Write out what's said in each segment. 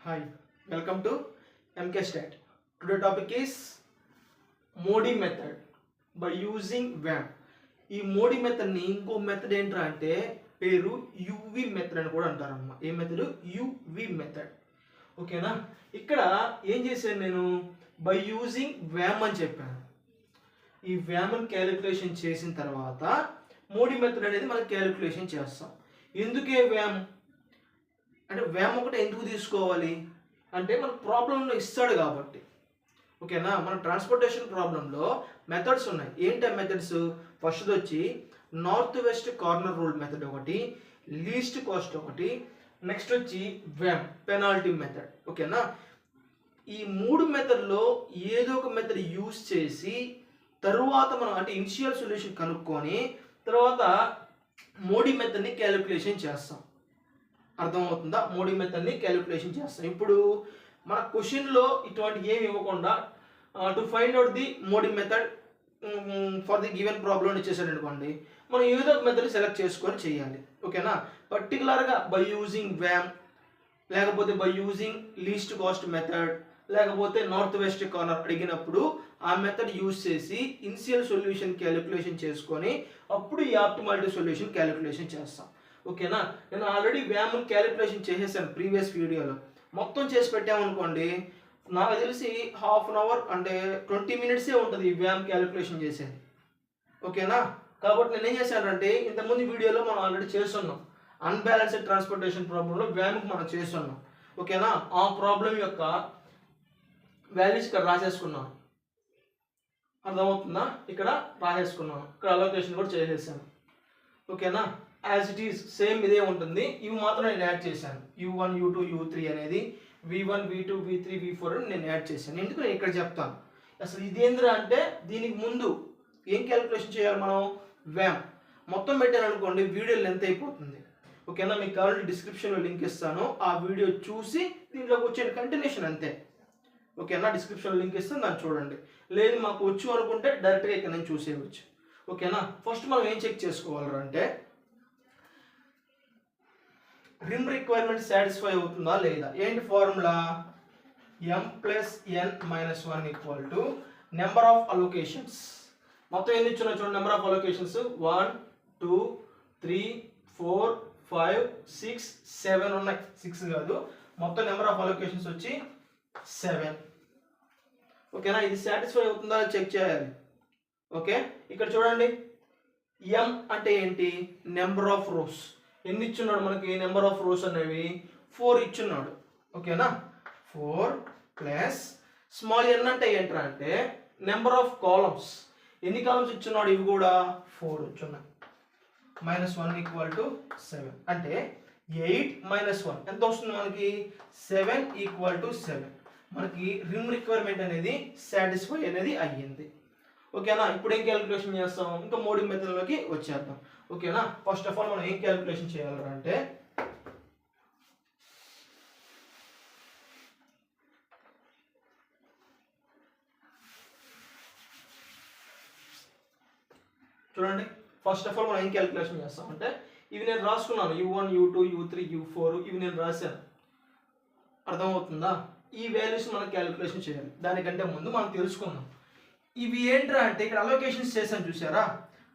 Hi, welcome to MKStat. Today topic is Modi method by using WAM. ఈ Modi method ని ఇంకో method ఏంట్రా అంటే పేరు యువి మెథడ్ అని కూడా అంటారమ్మా. ఏ మెథడ్? UV method. ఓకేనా? ఇక్కడ ఏం చేశాను నేను? బై యూజింగ్ వ్యామ్ అని చెప్పాను. ఈ వ్యామ్ క్యాలిక్యులేషన్ చేసిన తర్వాత మోడీ మెథడ్ అనేది మనం క్యాలిక్యులేషన్ చేస్తాం. ఎందుకే వ్యామ్ అంటే వ్యామ్ ఒకటి ఎందుకు తీసుకోవాలి అంటే మన ప్రాబ్లంలో ఇస్తాడు కాబట్టి. ఓకేనా? మన ట్రాన్స్పోర్టేషన్ ప్రాబ్లంలో మెథడ్స్ ఉన్నాయి. ఏంటి ఆ మెథడ్స్? ఫస్ట్ వచ్చి north west corner rule method ఒకటి, లీస్ట్ కాస్ట్ ఒకటి, నెక్స్ట్ వచ్చి వ్యామ్ పెనాల్టీ మెథడ్. ఓకేనా? ఈ మూడు మెథడ్లో ఏదో ఒక మెథడ్ యూజ్ చేసి తరువాత మనం అంటే ఇనిషియల్ సొల్యూషన్ కనుక్కొని తర్వాత మోడీ మెథడ్ని క్యాలిక్యులేషన్ చేస్తాం. అర్థమవుతుందా? మోడీ మెథడ్ని క్యాలిక్యులేషన్ చేస్తాం. ఇప్పుడు మన క్వశ్చన్లో ఇటువంటి ఏమి ఇవ్వకుండా to find out the Modi method for the given problem ఇచ్చేసాడు అనుకోండి, మనం ఏదో ఒక మెథడ్ సెలెక్ట్ చేసుకొని చేయాలి. ఓకేనా? పర్టికులర్గా బై యూజింగ్ వ్యామ్, లేకపోతే by using least cost method, లేకపోతే నార్త్ వెస్ట్ కార్నర్ అడిగినప్పుడు ఆ మెథడ్ యూజ్ చేసి ఇనిషియల్ సొల్యూషన్ క్యాలిక్యులేషన్ చేసుకొని అప్పుడు ఈ ఆప్టిమాలిటీ సొల్యూషన్ క్యాలిక్యులేషన్ చేస్తాం. ఓకేనా? నేను ఆల్రెడీ వ్యామ్ క్యాలిక్యులేషన్ చేసేసాను ప్రీవియస్ వీడియోలో. మొత్తం చేసి పెట్టామనుకోండి, నాకు తెలిసి హాఫ్ అన్ అవర్ అంటే 20 మినిట్సే ఉంటుంది ఈ వ్యామ్ క్యాలిక్యులేషన్ చేసేది. ఓకేనా? కాబట్టి నేను ఏం చేశానంటే ఇంతకుముందు వీడియోలో మనం ఆల్రెడీ చేస్తున్నాం. అన్బ్యాలెన్స్డ్ ట్రాన్స్పోర్టేషన్ ప్రాబ్లంలో వ్యామ్కి మనం చేస్తున్నాం. ఓకేనా? ఆ ప్రాబ్లం యొక్క వాల్యూస్ ఇక్కడ రాసేసుకున్నాం. అర్థమవుతుందా? ఇక్కడ రాసేసుకున్నాం. ఇక్కడ అలొకేషన్ కూడా చేసేసాను. ఓకేనా? యాజ్ ఇట్ ఈస్ సేమ్ ఇదే ఉంటుంది. ఇవి మాత్రం నేను యాడ్ చేశాను. U1, U2, U3 అనేది V1, V2, V3, V4 అని నేను యాడ్ చేశాను. ఎందుకు నేను ఇక్కడ చెప్తాను. అసలు ఇదేంద్రా అంటే దీనికి ముందు ఏం క్యాలిక్యులేషన్ చేయాలి మనం? వ్యామ్ మొత్తం పెట్టాను అనుకోండి, వీడియో లెంత్ అయిపోతుంది. ఓకేనా? మీకు కావాలంటే డిస్క్రిప్షన్లో లింక్ ఇస్తాను. ఆ వీడియో చూసి దీంట్లోకి వచ్చే కంటిన్యూషన్ అంతే. ఓకేనా? డిస్క్రిప్షన్లో లింక్ ఇస్తాను, దాన్ని చూడండి. లేదు మాకు వచ్చు అనుకుంటే డైరెక్ట్గా ఇక్కడ నేను చూసేయవచ్చు. ఓకేనా? ఫస్ట్ మనం ఏం చెక్ చేసుకోవాలంటే రిమ్ రిక్వైర్మెంట్ సాటిస్ఫై అవుతుందా లేదా. ఏంటి formula? m plus n minus 1 equal to number of allocations. మొత్తం ఎన్ని ఇచ్చున్నా చూడండి. నెంబర్ ఆఫ్ అలొకేషన్స్ 1 2 3 4 5 6 7 ఉన్నాయి. 6 కాదు, మొత్తం నెంబర్ ఆఫ్ అలొకేషన్స్ వచ్చి 7. ఓకేనా? ఇది సాటిస్ఫై అవుతుందా చెక్ చేయాలి. ఓకే, ఇక్కడ చూడండి. m అంటే ఏంటి? Number of rose. ఎన్ని ఇచ్చున్నాడు మనకి? నెంబర్ ఆఫ్ రోస్ అనేవి 4 ఇచ్చున్నాడు. ఓకేనా? 4 ప్లస్ స్మాల్ n అంటే ఏంట్రా అంటే నెంబర్ ఆఫ్ కాలమ్స్. ఎన్ని కాలమ్స్ ఇచ్చున్నాడు? ఇవి కూడా 4 ఇచ్చున్నాయి. మైనస్ 1 ఈక్వల్ టు 7 అంటే 8 మైనస్ 1 ఎంత వస్తుంది మనకి? 7 ఈక్వల్ టు 7. మనకి రిమ్ రిక్వైర్మెంట్ అనేది సాటిస్ఫై అనేది అయ్యింది. ఓకేనా? ఇప్పుడు ఏం క్యాలిక్యులేషన్ చేస్తాం? ఇంకా మోడీ మెథడ్లోకి వచ్చేద్దాం. ఓకేనా? ఫస్ట్ ఆఫ్ ఆల్ మనం ఏం క్యాలిక్యులేషన్ చేయాలంటే చూడండి. ఫస్ట్ ఆఫ్ ఆల్ మనం ఏం క్యాలిక్యులేషన్ చేస్తాం అంటే ఇవి నేను రాసుకున్నాను. U1, U2, U3, U4 ఇవి నేను రాశాను. అర్థమవుతుందా? ఈ వాల్యూస్ మనం క్యాలిక్యులేషన్ చేయాలి. దానికంటే ముందు మనం తెలుసుకుందాం ఇవి ఏంట్రా అంటే ఇక్కడ అలొకేషన్స్ చేశాను చూసారా?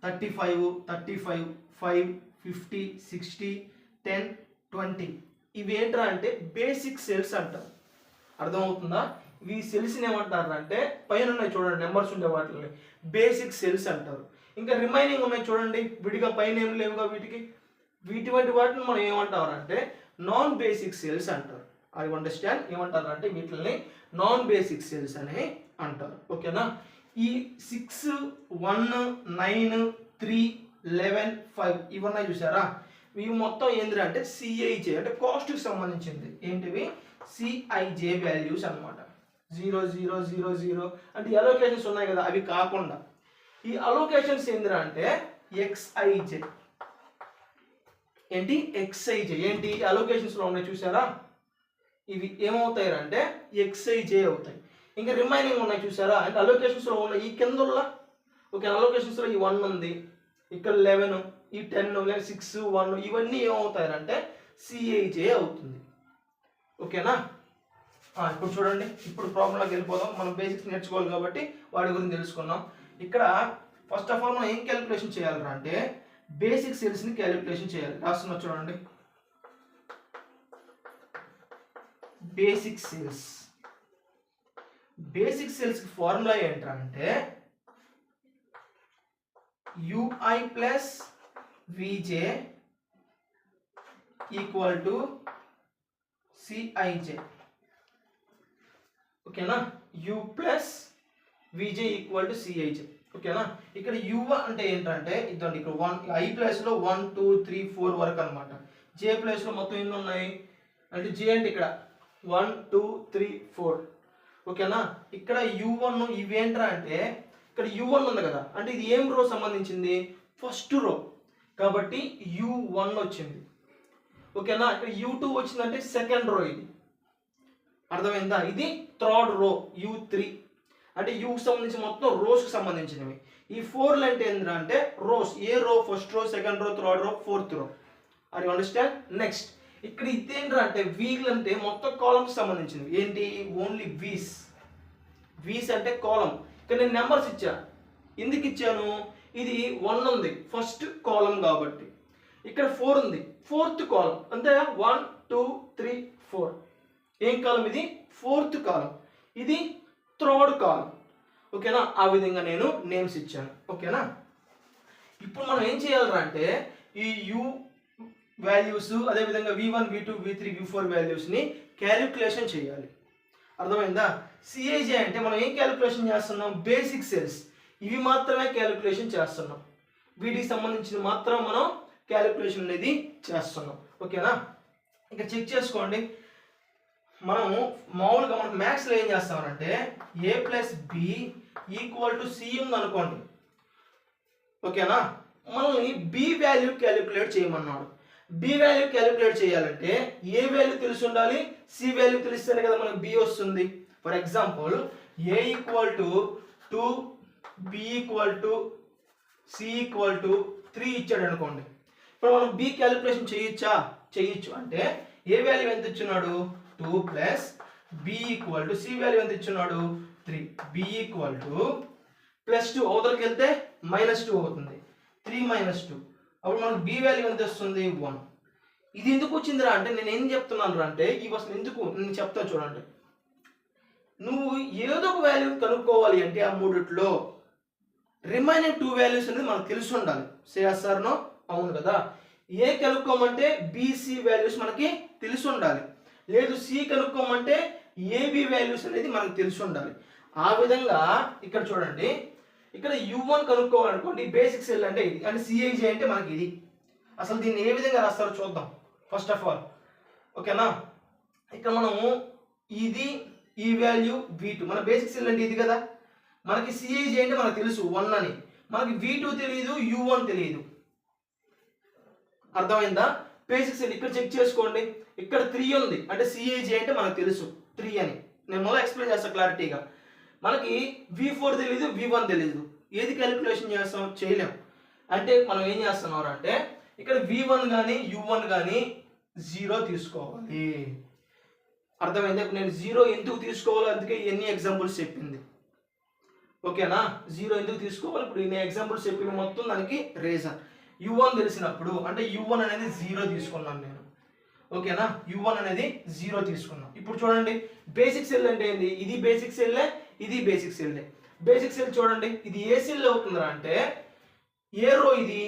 35 35 5 50 60 10 20 ఇవి ఏంట్రా అంటే బేసిక్ సెల్స్ అంటారు. అర్థమవుతుందా? ఇవి సెల్స్ని ఏమంటారు అంటే పైన ఉన్నాయి చూడండి, నెంబర్స్ ఉండే వాటిని బేసిక్ సెల్స్ అంటారు. ఇంకా రిమైనింగ్ ఉన్నాయి చూడండి, విడిగా పైన ఏం లేవుగా వీటికి. వీటి వాటిని మనం ఏమంటారు అంటే నాన్ బేసిక్ సెల్స్ అంటారు. I understand. ఏమంటారు అంటే వీటిని నాన్ బేసిక్ సెల్స్ అని అంటారు. ఓకేనా? ఈ 6 1 9 3 11 5 ఇవన్నీ చూసారా? ఇవి మొత్తం ఏంటి అంటే సిఐజే అంటే కాస్ట్కి సంబంధించింది. ఏంటివి? సిఐజే వాల్యూస్ అనమాట. 0 0 0 0 అంటే ఈ అలొకేషన్స్ ఉన్నాయి కదా, అవి కాకుండా ఈ అలొకేషన్స్ ఏంటి అంటే ఎక్స్ఐజే. ఏంటి? ఎక్స్ఐజే. ఏంటి? అలొకేషన్స్లో ఉన్నాయి చూసారా? ఇవి ఏమవుతాయి అంటే ఎక్స్ఐజే అవుతాయి. ఇంకా రిమైనింగ్ ఉన్నాయి చూసారా? అంటే అలొకేషన్స్లో ఉన్న ఈ కింద. ఓకే, అలొకేషన్స్లో ఈ 1 ఉంది, ఇక్కడ 11, ఈ 10 6 1 ఇవన్నీ ఏమవుతాయంటే సిఐజే అవుతుంది. ఓకేనా? ఇప్పుడు చూడండి, ఇప్పుడు ప్రాబ్లంలోకి వెళ్ళిపోదాం. మనం బేసిక్స్ నేర్చుకోవాలి కాబట్టి వాటి గురించి తెలుసుకున్నాం. ఇక్కడ ఫస్ట్ ఆఫ్ ఆల్ మనం ఏం క్యాలిక్యులేషన్ చేయాలరా అంటే బేసిక్ సెల్స్ని క్యాలిక్యులేషన్ చేయాలి. రాస్తున్నా చూడండి, బేసిక్ సెల్స్. బేసిక్ సెల్స్ కి ఫార్ములా ఏంటంటే ui plus vj equal to cij. ఓకేనా, u plus vj equal to cij. ఓకేనా, ఇక్కడ u అంటే ఏంటంటే ఇదండి, ఇక్కడ 1 i ప్లస్ లో 1 2 3 4 వరకు అనమాట. j ప్లస్ లో మొత్తం ఎన్ని ఉన్నాయి అంటే j అంటే ఇక్కడ 1 2 3 4. ఓకేనా, ఇక్కడ u1 ఇవేంట్రా అంటే ఇక్కడ u1 ఉంది కదా, అంటే ఇది ఏం రో సంబంధించింది, ఫస్ట్ రో కాబట్టి u1 వచ్చింది. ఓకేనా, ఇక్కడ u2 వచ్చిందంటే సెకండ్ రో. ఇది అర్థమైందా, ఇది థర్డ్ రో u3 అంటే యూకి సంబంధించి మొత్తం రోస్కి సంబంధించినవి. ఈ 4 అంటే ఏంద్రా అంటే రోస్, ఏ రో, first row, second row, third row, fourth రో. Are you understand? నెక్స్ట్ ఇక్కడ ఇదేంట్రా అంటే వీల్ అంటే మొత్తం కాలమ్స్ సంబంధించినవి. ఏంటి, ఓన్లీ వీస్. వీస్ అంటే కాలం. ఇక్కడ నేను నెంబర్స్ ఇచ్చా, ఎందుకు ఇచ్చాను, ఇది 1 ఉంది ఫస్ట్ కాలం కాబట్టి, ఇక్కడ 4 ఉంది ఫోర్త్ కాలం, అంతే. 1 2 3 4 ఏం కాలం, ఇది ఫోర్త్ కాలం, ఇది థర్డ్ కాలం. ఓకేనా, ఆ విధంగా నేను నేమ్స్ ఇచ్చాను. ఓకేనా, ఇప్పుడు మనం ఏం చేయాలరా అంటే ఈ u వాల్యూస్ అదేవిధంగా v1 v2 v3 v4 వాల్యూస్ని క్యాలిక్యులేషన్ చేయాలి. అర్థమైందా? సిఐజే అంటే మనం ఏం క్యాలిక్యులేషన్ చేస్తున్నాం, బేసిక్ సెల్స్ ఇవి మాత్రమే క్యాలిక్యులేషన్ చేస్తున్నాం, వీటికి సంబంధించిన మాత్రం మనం క్యాలిక్యులేషన్ అనేది చేస్తున్నాం. ఓకేనా, ఇక చెక్ చేసుకోండి. మనము మామూలుగా మనం మ్యాథ్స్లో ఏం చేస్తామంటే A plus B equal to C ఉంది అనుకోండి. ఓకేనా, మనల్ని బి వాల్యూ క్యాలిక్యులేట్ చేయమన్నాడు. బి వాల్యూ క్యాలిక్యులేట్ చేయాలంటే ఏ వాల్యూ తెలిసి ఉండాలి, సి వాల్యూ తెలిస్తేనే కదా మనకు బి వస్తుంది. For example A equal to 2 B equal to C equal to 3 ఇచ్చాడు అనుకోండి. ఇప్పుడు మనం బి క్యాలిక్యులేషన్ చేయొచ్చా, చేయొచ్చు. అంటే ఏ వాల్యూ ఎంత ఇచ్చున్నాడు 2 plus B equal to C value ఎంత ఇచ్చున్నాడు 3, బి ఈక్వల్ టు ప్లస్ 2 అవతలకి వెళ్తే -2 అవుతుంది, 3 - 2. అప్పుడు మనకు బి వాల్యూ ఎంత వస్తుంది 1. ఇది ఎందుకు వచ్చిందిరా అంటే నేను ఏం చెప్తున్నాను అంటే ఇవి అసలు ఎందుకు నేను చెప్తా చూడండి. నువ్వు ఏదో ఒక వాల్యూ కనుక్కోవాలి అంటే ఆ మూడిట్లో రిమైనింగ్ 2 వాల్యూస్ అనేది మనకు తెలిసి ఉండాలి. సేస్తారనో అవును కదా. ఏ కనుక్కోమంటే బీసీ వాల్యూస్ మనకి తెలిసి ఉండాలి, లేదు సి కనుక్కోమంటే ఏబి వాల్యూస్ అనేది మనకు తెలిసి ఉండాలి. ఆ విధంగా ఇక్కడ చూడండి, ఇక్కడ u1 కనుక్కోవాలనుకోండి, బేసిక్ సెల్ అంటే ఇది, అంటే సిఐజే అంటే మనకి ఇది. అసలు దీన్ని ఏ విధంగా రాస్తారో చూద్దాం ఫస్ట్ ఆఫ్ ఆల్. ఓకేనా, ఇక్కడ మనము ఇది ఈ వాల్యూ v2, మన బేసిక్ సెల్ అంటే ఇది కదా. మనకి సిఐజే అంటే మనకు తెలుసు 1 అని, మనకి v2 తెలియదు, u1 తెలియదు. అర్థమైందా? బేసిక్ సెల్ ఇక్కడ చెక్ చేసుకోండి, ఇక్కడ 3 ఉంది అంటే సిఐజే అంటే మనకు తెలుసు 3 అని. నేను మళ్ళీ ఎక్స్ప్లెయిన్ చేస్తాను క్లారిటీగా. మనకి v4 తెలియదు, v1 తెలియదు, ఏది క్యాలిక్యులేషన్ చేస్తాం, చేయలేం. అంటే మనం ఏం చేస్తున్నాం అంటే ఇక్కడ v1 కానీ u1 కానీ 0 తీసుకోవాలి. అర్థమైంది? నేను 0 ఎందుకు తీసుకోవాలో అందుకే ఎన్ని ఎగ్జాంపుల్స్ చెప్పింది. ఓకేనా, 0 ఎందుకు తీసుకోవాలి, ఇప్పుడు ఇన్ని ఎగ్జాంపుల్స్ చెప్పింది మొత్తం దానికి రీజన్. u1 తెలిసినప్పుడు అంటే u1 అనేది 0 తీసుకున్నాను నేను. ఓకేనా, u1 అనేది 0 తీసుకున్నాం. ఇప్పుడు చూడండి బేసిక్ సెల్ అంటే ఏంది, ఇది బేసిక్ సెల్లే, ఇది బేసిక్ సెల్లే. బేసిక్ సెల్ చూడండి, ఇది ఏ సెల్ అవుతుందా అంటే ఏ రో, ఇది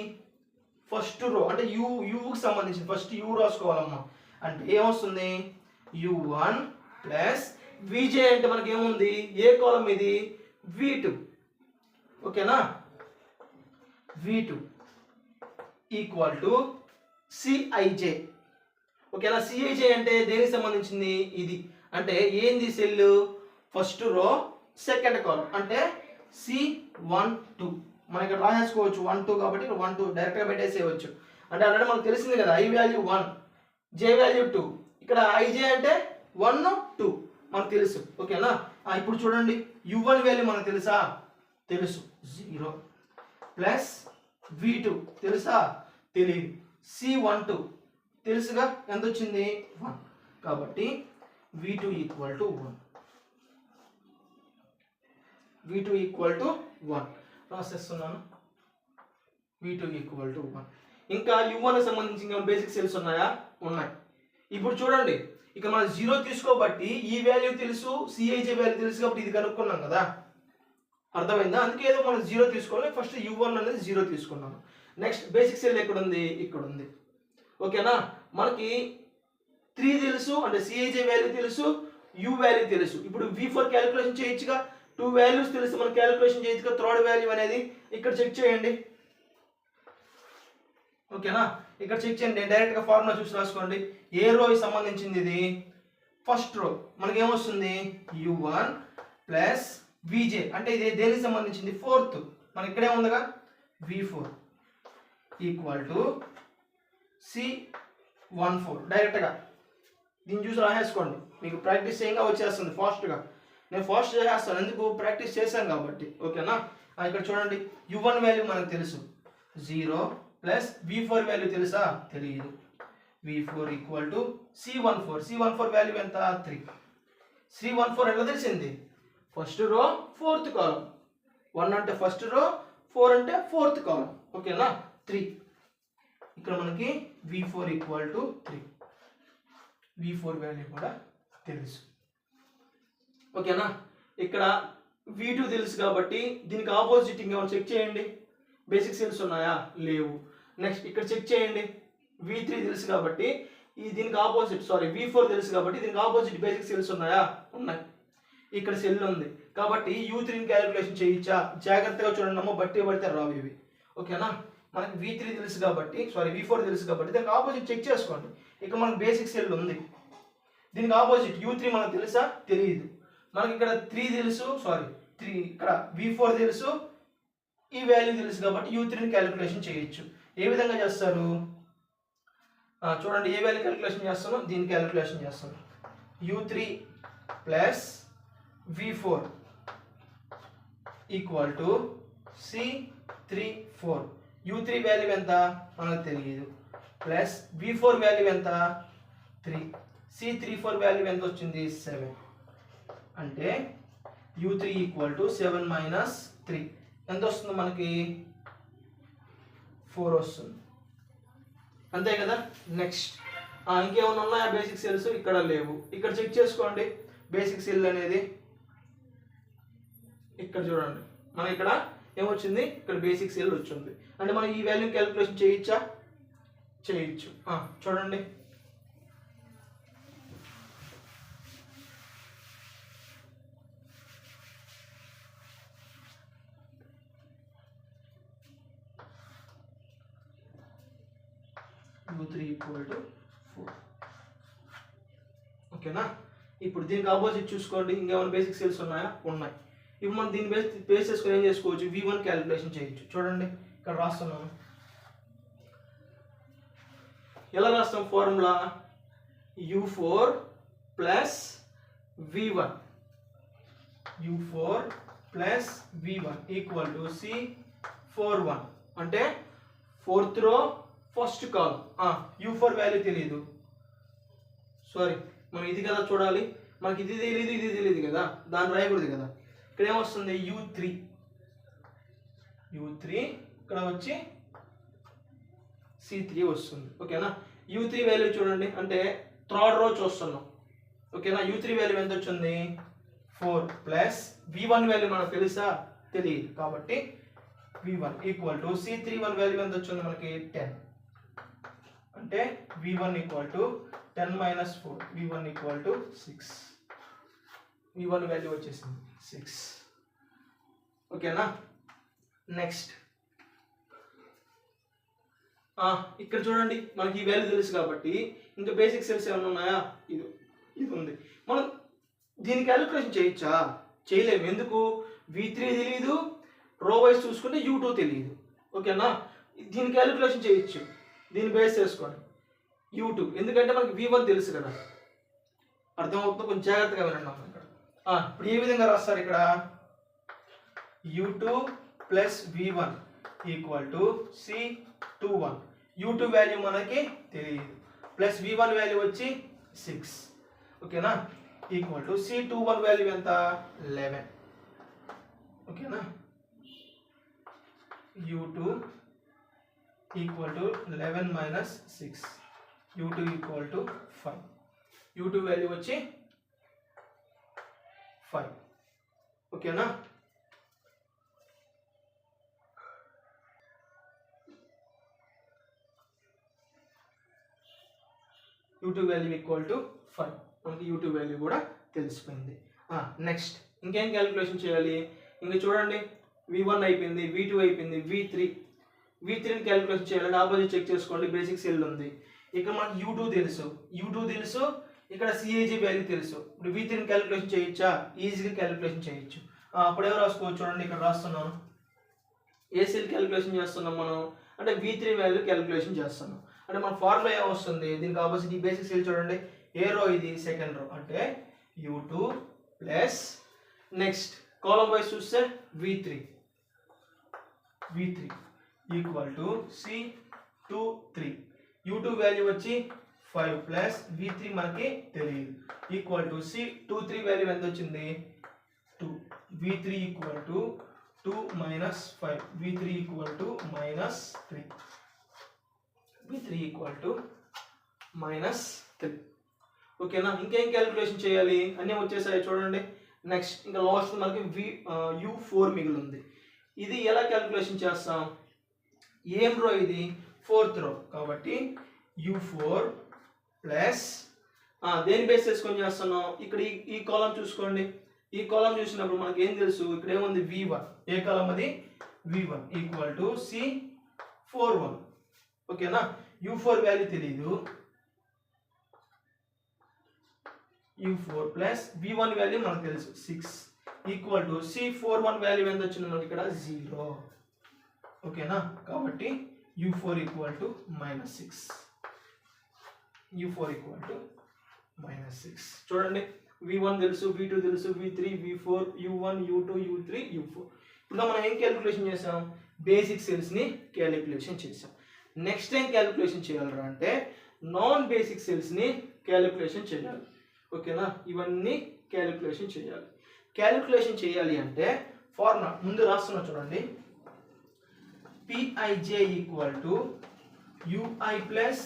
ఫస్ట్ రో అంటే యూకి సంబంధించి ఫస్ట్ యూ రాసుకోవాలమ్మా. అంటే ఏమొస్తుంది u1 ప్లస్ vj అంటే మనకి ఏముంది, ఏ కాలం ఇది v2. ఓకేనా, v2 ఈక్వల్ టు cij. ఓకేనా, cij అంటే దేనికి సంబంధించింది, ఇది. అంటే ఏంది cell, first row second column అంటే c1 2. మనం ఇక్కడ రాసేసుకోవచ్చు 1 2 కాబట్టి 1 2 డైరెక్ట్గా పెట్టేసేయవచ్చు. అంటే ఆల్రెడీ మనకు తెలిసింది కదా, i వాల్యూ 1 j వాల్యూ 2, ఇక్కడ ij అంటే 1 2 మనకు తెలుసు. ఓకేనా, ఇప్పుడు చూడండి u1 వాల్యూ మనకు తెలుసా, తెలుసు 0 ప్లస్ v2 తెలుసా, తెలియదు. c12 తెలుసుగా, ఎంత వచ్చింది 1. కాబట్టి v2 equal to 1. v2 equal to 1 రాసేస్తున్నాను. v2 equal to 1. ఇంకా u1 సంబంధించి ఇంకా బేసిక్స్ తెలుసు ఉన్నాయా? ఉన్నాయి. ఇప్పుడు చూడండి, ఇక మనం 0 తీసుకోబట్టి ఈ వాల్యూ తెలుసు, Cij వాల్యూ తెలుసు కాబట్టి ఇది కనుక్కున్నాం కదా, అర్థమైందా? అందుకే ఏదో మనం 0 తీసుకోవాలి. ఫస్ట్ u1 అనేది 0 తీసుకున్నాను. నెక్స్ట్ బేసిక్ సెల్ ఎక్కడ ఉంది? ఇక్కడ ఉంది. ఓకేనా? మనకి 3 తెలుసు, అంటే Cij వాల్యూ తెలుసు, u వాల్యూ తెలుసు. ఇప్పుడు v4 క్యాలిక్యులేషన్ చేయొచ్చుగా, 2 వాల్యూస్ తెలుసు, మనం క్యాలిక్యులేషన్ చేయొచ్చుగా. థర్డ్ వాల్యూ అనేది ఇక్కడ చెక్ చేయండి. ఓకేనా? ఇక్కడ చెక్ చేయండి. డైరెక్ట్ గా ఫార్ములా చూసి రాసుకోండి. ఏ రోకి సంబంధించింది ఇది? First row. మనకి ఏమొస్తుంది? u1 ప్లస్ vj, అంటే ఇది దేనికి సంబంధించింది? ఫోర్త్. మనకి ఇక్కడే ఉందిగా v4 equal to c14. Direct గా దీన్ని చూసి రాసేసుకోండి. మీకు ప్రాక్టీస్ చేయంగా వచ్చేస్తుంది ఫాస్ట్గా. నేను ఫాస్ట్ చేసేస్తాను, ఎందుకు? ప్రాక్టీస్ చేశాను కాబట్టి. ఓకేనా? ఇక్కడ చూడండి, u1 వాల్యూ మనకు తెలుసు 0 ప్లస్ v4 వాల్యూ తెలుసా? తెలియదు. v4 equal to c14. c14 value ఎంత? 3. c14 ఎలా తెలిసింది? ఫస్ట్ రో ఫోర్త్ కాలం. 1 అంటే ఫస్ట్ రో, 4 అంటే ఫోర్త్ కాలం. ఓకేనా? 3. ఇక్కడ మనకి v4 equal to 3. v4 value కూడా తెలుసు. ఓకేనా? ఇక్కడ v2 తెలుసు కాబట్టి దీనికి ఆపోజిట్ ఇంకేమైనా చెక్ చేయండి. బేసిక్ సెల్స్ ఉన్నాయా? లేవు. నెక్స్ట్ ఇక్కడ చెక్ చేయండి, v3 తెలుసు కాబట్టి దీనికి ఆపోజిట్, v4 తెలుసు కాబట్టి దీనికి ఆపోజిట్ బేసిక్ సెల్స్ ఉన్నాయా? ఉన్నాయి. ఇక్కడ సెల్ ఉంది కాబట్టి u3 క్యాలిక్యులేషన్ చేయొచ్చా? జాగ్రత్తగా చూడండి అమ్మ, బట్టి పడితే రావు ఇవి. ఓకేనా? మనకి v3 తెలుసు కాబట్టి, v4 తెలుసు కాబట్టి దీనికి ఆపోజిట్ చెక్ చేసుకోండి. ఇక మనకి బేసిక్ సెల్ ఉంది, దీనికి ఆపోజిట్ u3 మనకు తెలుసా? తెలియదు. మనకి ఇక్కడ 3 తెలుసు, 3 ఇక్కడ v4 తెలుసు, ఈ వాల్యూ తెలుసు కాబట్టి u3 క్యాలిక్యులేషన్ చేయొచ్చు. ఏ విధంగా చేస్తారు? చూడండి, ఏ వాల్యూ క్యాలిక్యులేషన్ చేస్తాను? దీని క్యాలిక్యులేషన్ చేస్తాను. u3 plus v4 equal to c34. u3 value ఎంత? మనకు తెలియదు. ప్లస్ v4 వాల్యూ ఎంత? 3. c34 వాల్యూ ఎంత వచ్చింది? 7. అంటే u3 ఈక్వల్ టు 7 మైనస్ 3 ఎంత వస్తుంది మనకి? 4 వస్తుంది. అంతే కదా? నెక్స్ట్ ఇంకేమైనా ఉన్నాయా బేసిక్ సెల్స్? ఇక్కడ లేవు. ఇక్కడ చెక్ చేసుకోండి బేసిక్ సెల్ అనేది. ఇక్కడ చూడండి, మనకి ఇక్కడ ఏమొచ్చింది? ఇక్కడ బేసిక్ సెల్ వచ్చింది. అంటే మనం ఈ వాల్యూ క్యాలిక్యులేషన్ చేయొచ్చా? చేయొచ్చు. చూడండి, u3 ఈక్వల్ టు 4. ఓకేనా? ఇప్పుడు దీనికి ఆపోజిట్ చూసుకోండి, ఇంకేమైనా బేసిక్ సెల్స్ ఉన్నాయా? ఉన్నాయి. ఇప్పుడు మనం దీన్ని బేస్ చేసుకొని ఏం చేసుకోవచ్చు? v1 క్యాలిక్యులేషన్ చేయొచ్చు. చూడండి, ఇక్కడ రాస్తున్నాను. ఎలా రాస్తాం formula? u4 plus v1 equal to c41. అంటే ఫోర్త్ రో ఫస్ట్ కాలం. u4 వాల్యూ తెలియదు, మనం ఇది కదా చూడాలి. మనకి ఇది తెలియదు కదా, దాన్ని రాయకూడదు కదా. ఇక్కడ ఏమొస్తుంది? u3 ఇక్కడ వచ్చి c3 వస్తుంది. ఓకేనా? u3 వాల్యూ చూడండి, అంటే థర్డ్ రో చూస్తున్నాం. ఓకేనా? u3 వాల్యూ ఎంత వచ్చింది? 4 ప్లస్ v1 వాల్యూ మనకు తెలుసా? తెలియదు కాబట్టి v1 equal to c31 value ఎంత వచ్చింది మనకి? 10. అంటే v1 equal to 10 minus 4, v1 equal to 6. v1 value వచ్చేసింది 6. ఓకేనా? నెక్స్ట్ ఇక్కడ చూడండి, మనకి ఈ వాల్యూ తెలుసు కాబట్టి ఇంకా బేసిక్ సెల్స్ ఏమైనా ఉన్నాయా? ఇది ఉంది. మనం దీని క్యాలిక్యులేషన్ చేయొచ్చా? చేయలేము. ఎందుకు? v3 తెలియదు, రో వైజ్ చూసుకుంటే u2 తెలియదు. ఓకేనా? దీని క్యాలిక్యులేషన్ చేయొచ్చు, దీన్ని బేస్ చేసుకోండి u2, ఎందుకంటే మనకి v1 తెలుసు కదా. అర్థమవుతుంది? కొంచెం జాగ్రత్తగా వినండి ఇక్కడ. ఇప్పుడు ఏ విధంగా రాస్తారు? ఇక్కడ u2 plus v1 equal to c21. u2 value మనకి తెలియదు, ప్లస్ v1 వాల్యూ వచ్చి 6. ఓకేనా? ఈక్వల్ టు C21 వాల్యూ ఎంత 11 ఓకేనా U2 equal to 11 minus 6 U2 equal to 5 U2 value వచ్చి 5 ఓకేనా U2 వాల్యూ ఈక్వల్ టు 5 మనకి U2 వాల్యూ కూడా తెలిసిపోయింది నెక్స్ట్ ఇంకేం క్యాలిక్యులేషన్ చేయాలి ఇంకా చూడండి V1 అయిపోయింది V2 అయిపోయింది V3ని క్యాలిక్యులేషన్ చేయాలంటే ఆపోజిట్ చెక్ చేసుకోండి బేసిక్ సెల్ ఉంది ఇక్కడ మనకి U2 తెలుసు ఇక్కడ CAG వాల్యూ తెలుసు ఇప్పుడు V3ని క్యాలిక్యులేషన్ చేయొచ్చా ఈజీగా క్యాలిక్యులేషన్ చేయొచ్చు అప్పుడు ఎవరు రాసుకోవచ్చు చూడండి ఇక్కడ రాస్తున్నాను ఏ సెల్ క్యాలిక్యులేషన్ చేస్తున్నాం మనం అంటే V3 వాల్యూ క్యాలిక్యులేషన్ చేస్తున్నాం అంటే మన ఫార్ములా ఏం వస్తుంది దీనికి ఆపోజిట్ ఈ బేసిక్ సెల్ చూడండి ఏ రో ఇది సెకండ్ రో అంటే U2 ప్లస్ నెక్స్ట్ కాలం వైస్ చూస్తే V3 equal to C23 U2 value వచ్చి 5 ప్లస్ V3 మనకి తెలియదు ఈక్వల్ టు C23 వాల్యూ ఎంత వచ్చింది 2 V3 equal to 2 minus 5 V3 equal to minus 3 V3 equal to minus 3 ఓకేనా ఇంకేం క్యాలిక్యులేషన్ చేయాలి అన్నీ వచ్చేసాయి చూడండి నెక్స్ట్ ఇంకా లాస్ట్ మనకి U4 మిగిలి ఉంది ఇది ఎలా క్యాలిక్యులేషన్ చేస్తాం ఏం రో ఇది 4th రో కాబట్టి U4 ప్లస్ దేని బేస్ చేసుకొని చేస్తున్నాం ఇక్కడ ఈ కాలం చూసుకోండి ఈ కాలం చూసినప్పుడు మనకి ఏం తెలుసు ఇక్కడ ఏముంది V1 ఏ కాలం అది V1 ఈక్వల్ టు C41 ఓకేనా U4 వాల్యూ తెలియదు U4 ప్లస్ V1 వాల్యూ మనకు తెలుసు 6 ఈక్వల్ టు C41 వాల్యూ ఎంత వచ్చింది మనకి ఇక్కడ 0 ఓకేనా కాబట్టి U4 equal to minus 6 U4 equal to minus 6 చూడండి V1 తెలుసు V2 తెలుసు V3 V4 U1 U2 U3 U4 ఇప్పుడు మనం ఏం క్యాలిక్యులేషన్ చేసాం బేసిక్ సెల్స్ని క్యాలిక్యులేషన్ చేసాం నెక్స్ట్ ఏం క్యాలిక్యులేషన్ చేయాలరా అంటే నాన్ బేసిక్ సెల్స్ని క్యాలిక్యులేషన్ చేయాలి ఓకేనా ఇవన్నీ క్యాలిక్యులేషన్ చేయాలి అంటే ఫార్ములా ముందు రాస్తున్నా చూడండి Pij equal to UI plus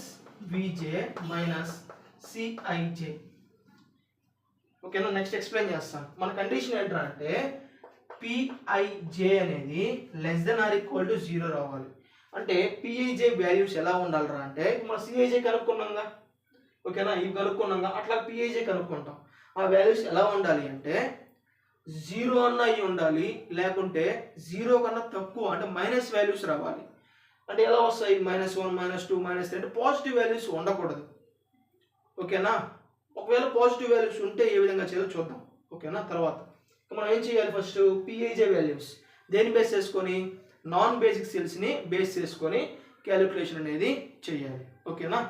VJ minus CIJ ఓకేనా నెక్స్ట్ ఎక్స్ప్లెయిన్ చేస్తాను మన కండిషన్ ఏంటంటే అంటే Pij అనేది less than or equal to 0 రావాలి అంటే Pij వాల్యూస్ ఎలా ఉండాలిరా అంటే మనం CIJ కనుక్కున్నాంగా ఓకేనా ఇవి కనుక్కున్నాంగా అట్లా Pij కనుక్కుంటాం ఆ వాల్యూస్ ఎలా ఉండాలి అంటే 0 అన్న అయి ఉండాలి లేకుంటే 0 కన్నా తక్కువ అంటే మైనస్ వాల్యూస్ రావాలి అంటే ఎలా వస్తాయి -1 -2 -3 అంటే పాజిటివ్ వాల్యూస్ ఉండకూడదు ఓకేనా ఒకవేళ పాజిటివ్ వాల్యూస్ ఉంటే ఏ విధంగా చేయాలో చూద్దాం ఓకేనా తర్వాత మనం ఏం చేయాలి ఫస్ట్ Pij వాల్యూస్ దేని బేస్ చేసుకొని నాన్ బేసిక్ సెల్స్ని బేస్ చేసుకొని క్యాలిక్యులేషన్ అనేది చేయాలి ఓకేనా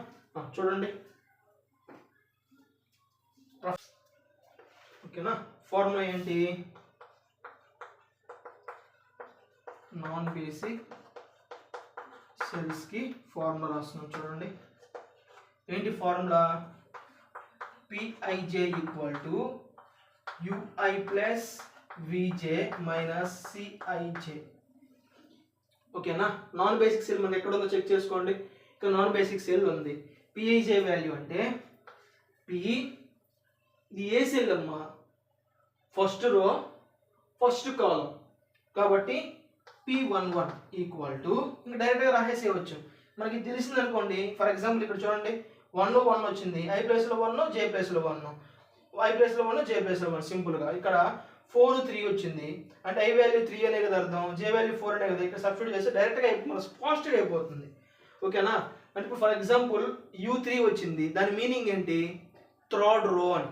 చూడండి ఓకేనా ఫార్ములా ఏంటి నాన్ బేసిక్ సెల్స్కి ఫార్ములా రాస్తున్నాం చూడండి ఏంటి formula Pij equal to UI plus VJ minus CIJ ఓకేనా నాన్ బేసిక్ సెల్ మనకి ఎక్కడ ఉందో చెక్ చేసుకోండి ఇక్కడ నాన్ బేసిక్ సెల్ ఉంది Pij వాల్యూ అంటే P ఇది ఏ సెల్ అమ్మా ఫస్ట్ రో ఫస్ట్ కాలం కాబట్టి P11 ఈక్వల్ టు ఇంకా డైరెక్ట్గా రాసేసేయవచ్చు మనకి తెలిసింది అనుకోండి ఫర్ ఎగ్జాంపుల్ ఇక్కడ చూడండి 1 1 వచ్చింది I ప్లేస్లో 1 J ప్లేస్లో 1 I ప్లేస్లో 1 J ప్లేస్లో 1 సింపుల్గా ఇక్కడ 4 3 వచ్చింది అంటే I వాల్యూ 3 అనే కదా అర్థం J వాల్యూ 4 అనే కదా ఇక్కడ సబ్స్టిట్యూట్ చేస్తే డైరెక్ట్గా మన ఫాస్ట్గా అయిపోతుంది ఓకేనా అంటే ఇప్పుడు ఫర్ ఎగ్జాంపుల్ U3 వచ్చింది దాని మీనింగ్ ఏంటి థర్డ్ రో అని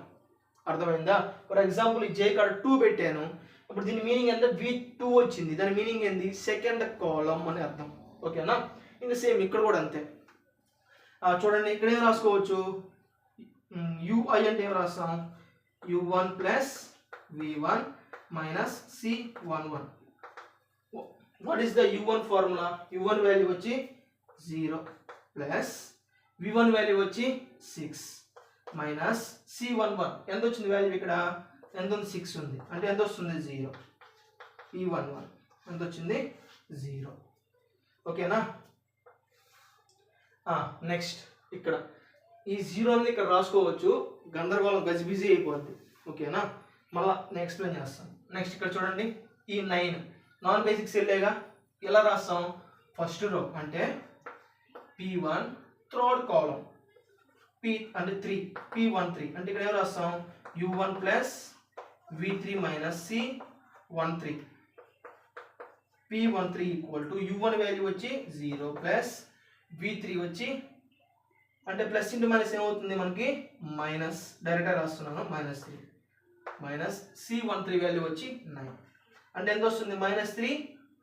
అర్థమైందా ఫర్ ఎగ్జాంపుల్ ఈ J కాడ 2 పెట్టాను ఇప్పుడు దీని మీనింగ్ ఎంత V2 వచ్చింది దాని మీనింగ్ ఏంది సెకండ్ కాలం అని అర్థం ఓకేనా ఇంకా సేమ్ ఇక్కడ కూడా అంతే చూడండి ఇక్కడ ఏం రాసుకోవచ్చు UI అంటే ఏం రాస్తాం U1 plus V1 minus C11 what is the U1 formula U1 value వచ్చి 0 ప్లస్ V1 వాల్యూ వచ్చి 6 మైనస్ C11 ఎంత వచ్చింది వాల్యూ ఇక్కడ ఎంత ఉంది 6 ఉంది అంటే ఎంత వస్తుంది 0 P11 ఎంత వచ్చింది 0 ఓకేనా నెక్స్ట్ ఇక్కడ ఈ 0ని ఇక్కడ రాసుకోవచ్చు గందరగోళం గజిబిజీ అయిపోద్ది ఓకేనా మళ్ళా నేను ఎక్స్ప్లెయిన్ చేస్తాను నెక్స్ట్ ఇక్కడ చూడండి ఈ 9 నాన్ బేసిక్ సెల్లేగా ఎలా రాస్తాం ఫస్ట్ రో అంటే P1 థర్డ్ కాలం P అంటే 3 P13 అంటే ఇక్కడ ఏం రాస్తాం U1 plus V3 minus C13 P13 equal to U1 value వచ్చి 0 ప్లస్ V3 వచ్చి అంటే ప్లస్ ఇంటూ మైనస్ ఏమవుతుంది మనకి మైనస్ డైరెక్ట్గా రాస్తున్నాను -3 మైనస్ C13 వాల్యూ వచ్చి 9 అంటే ఎంత వస్తుంది -3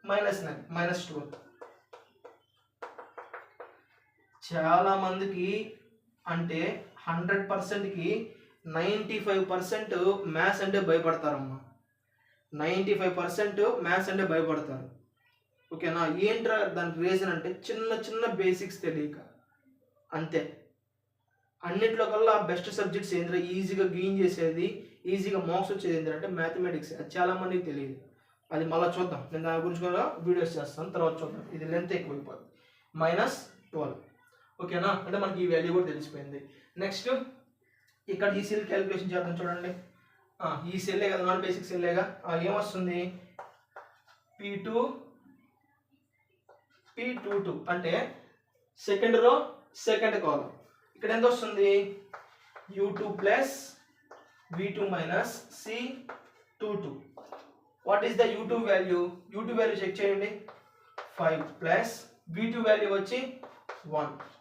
-9 -12 చాలా మందికి అంటే 100%కి 95% మ్యాథ్స్ అంటే భయపడతారమ్మా 95% మ్యాథ్స్ అంటే భయపడతారు ఓకేనా ఏంట్రా దానికి రీజన్ అంటే చిన్న చిన్న బేసిక్స్ తెలియక అంతే అన్నిట్లో కల్లా బెస్ట్ సబ్జెక్ట్స్ ఏంటంటే ఈజీగా గెయిన్ చేసేది ఈజీగా మార్క్స్ వచ్చేది ఏంటంటే మ్యాథమెటిక్స్ అది చాలా మందికి తెలియదు అది మళ్ళీ చూద్దాం నేను దాని గురించి కూడా వీడియోస్ చేస్తాను తర్వాత చూద్దాం ఇది లెంత్ ఎక్కువైపోతుంది -12 ఓకేనా అంటే మనకి ఈ వాల్యూ కూడా తెలిసిపోయింది నెక్స్ట్ ఇక్కడ ఈ సెల్ క్యాలిక్యులేషన్ చేద్దాం చూడండి ఈ సెల్లే కదా నాన్ బేసిక్ సెల్లేగా ఏమొస్తుంది P22 అంటే సెకండ్ రో సెకండ్ కాలం ఇక్కడ ఎంత వస్తుంది U2 plus V2 minus C22 what is the U2 value check చేయండి 5 ప్లస్ V2 వాల్యూ వచ్చి 1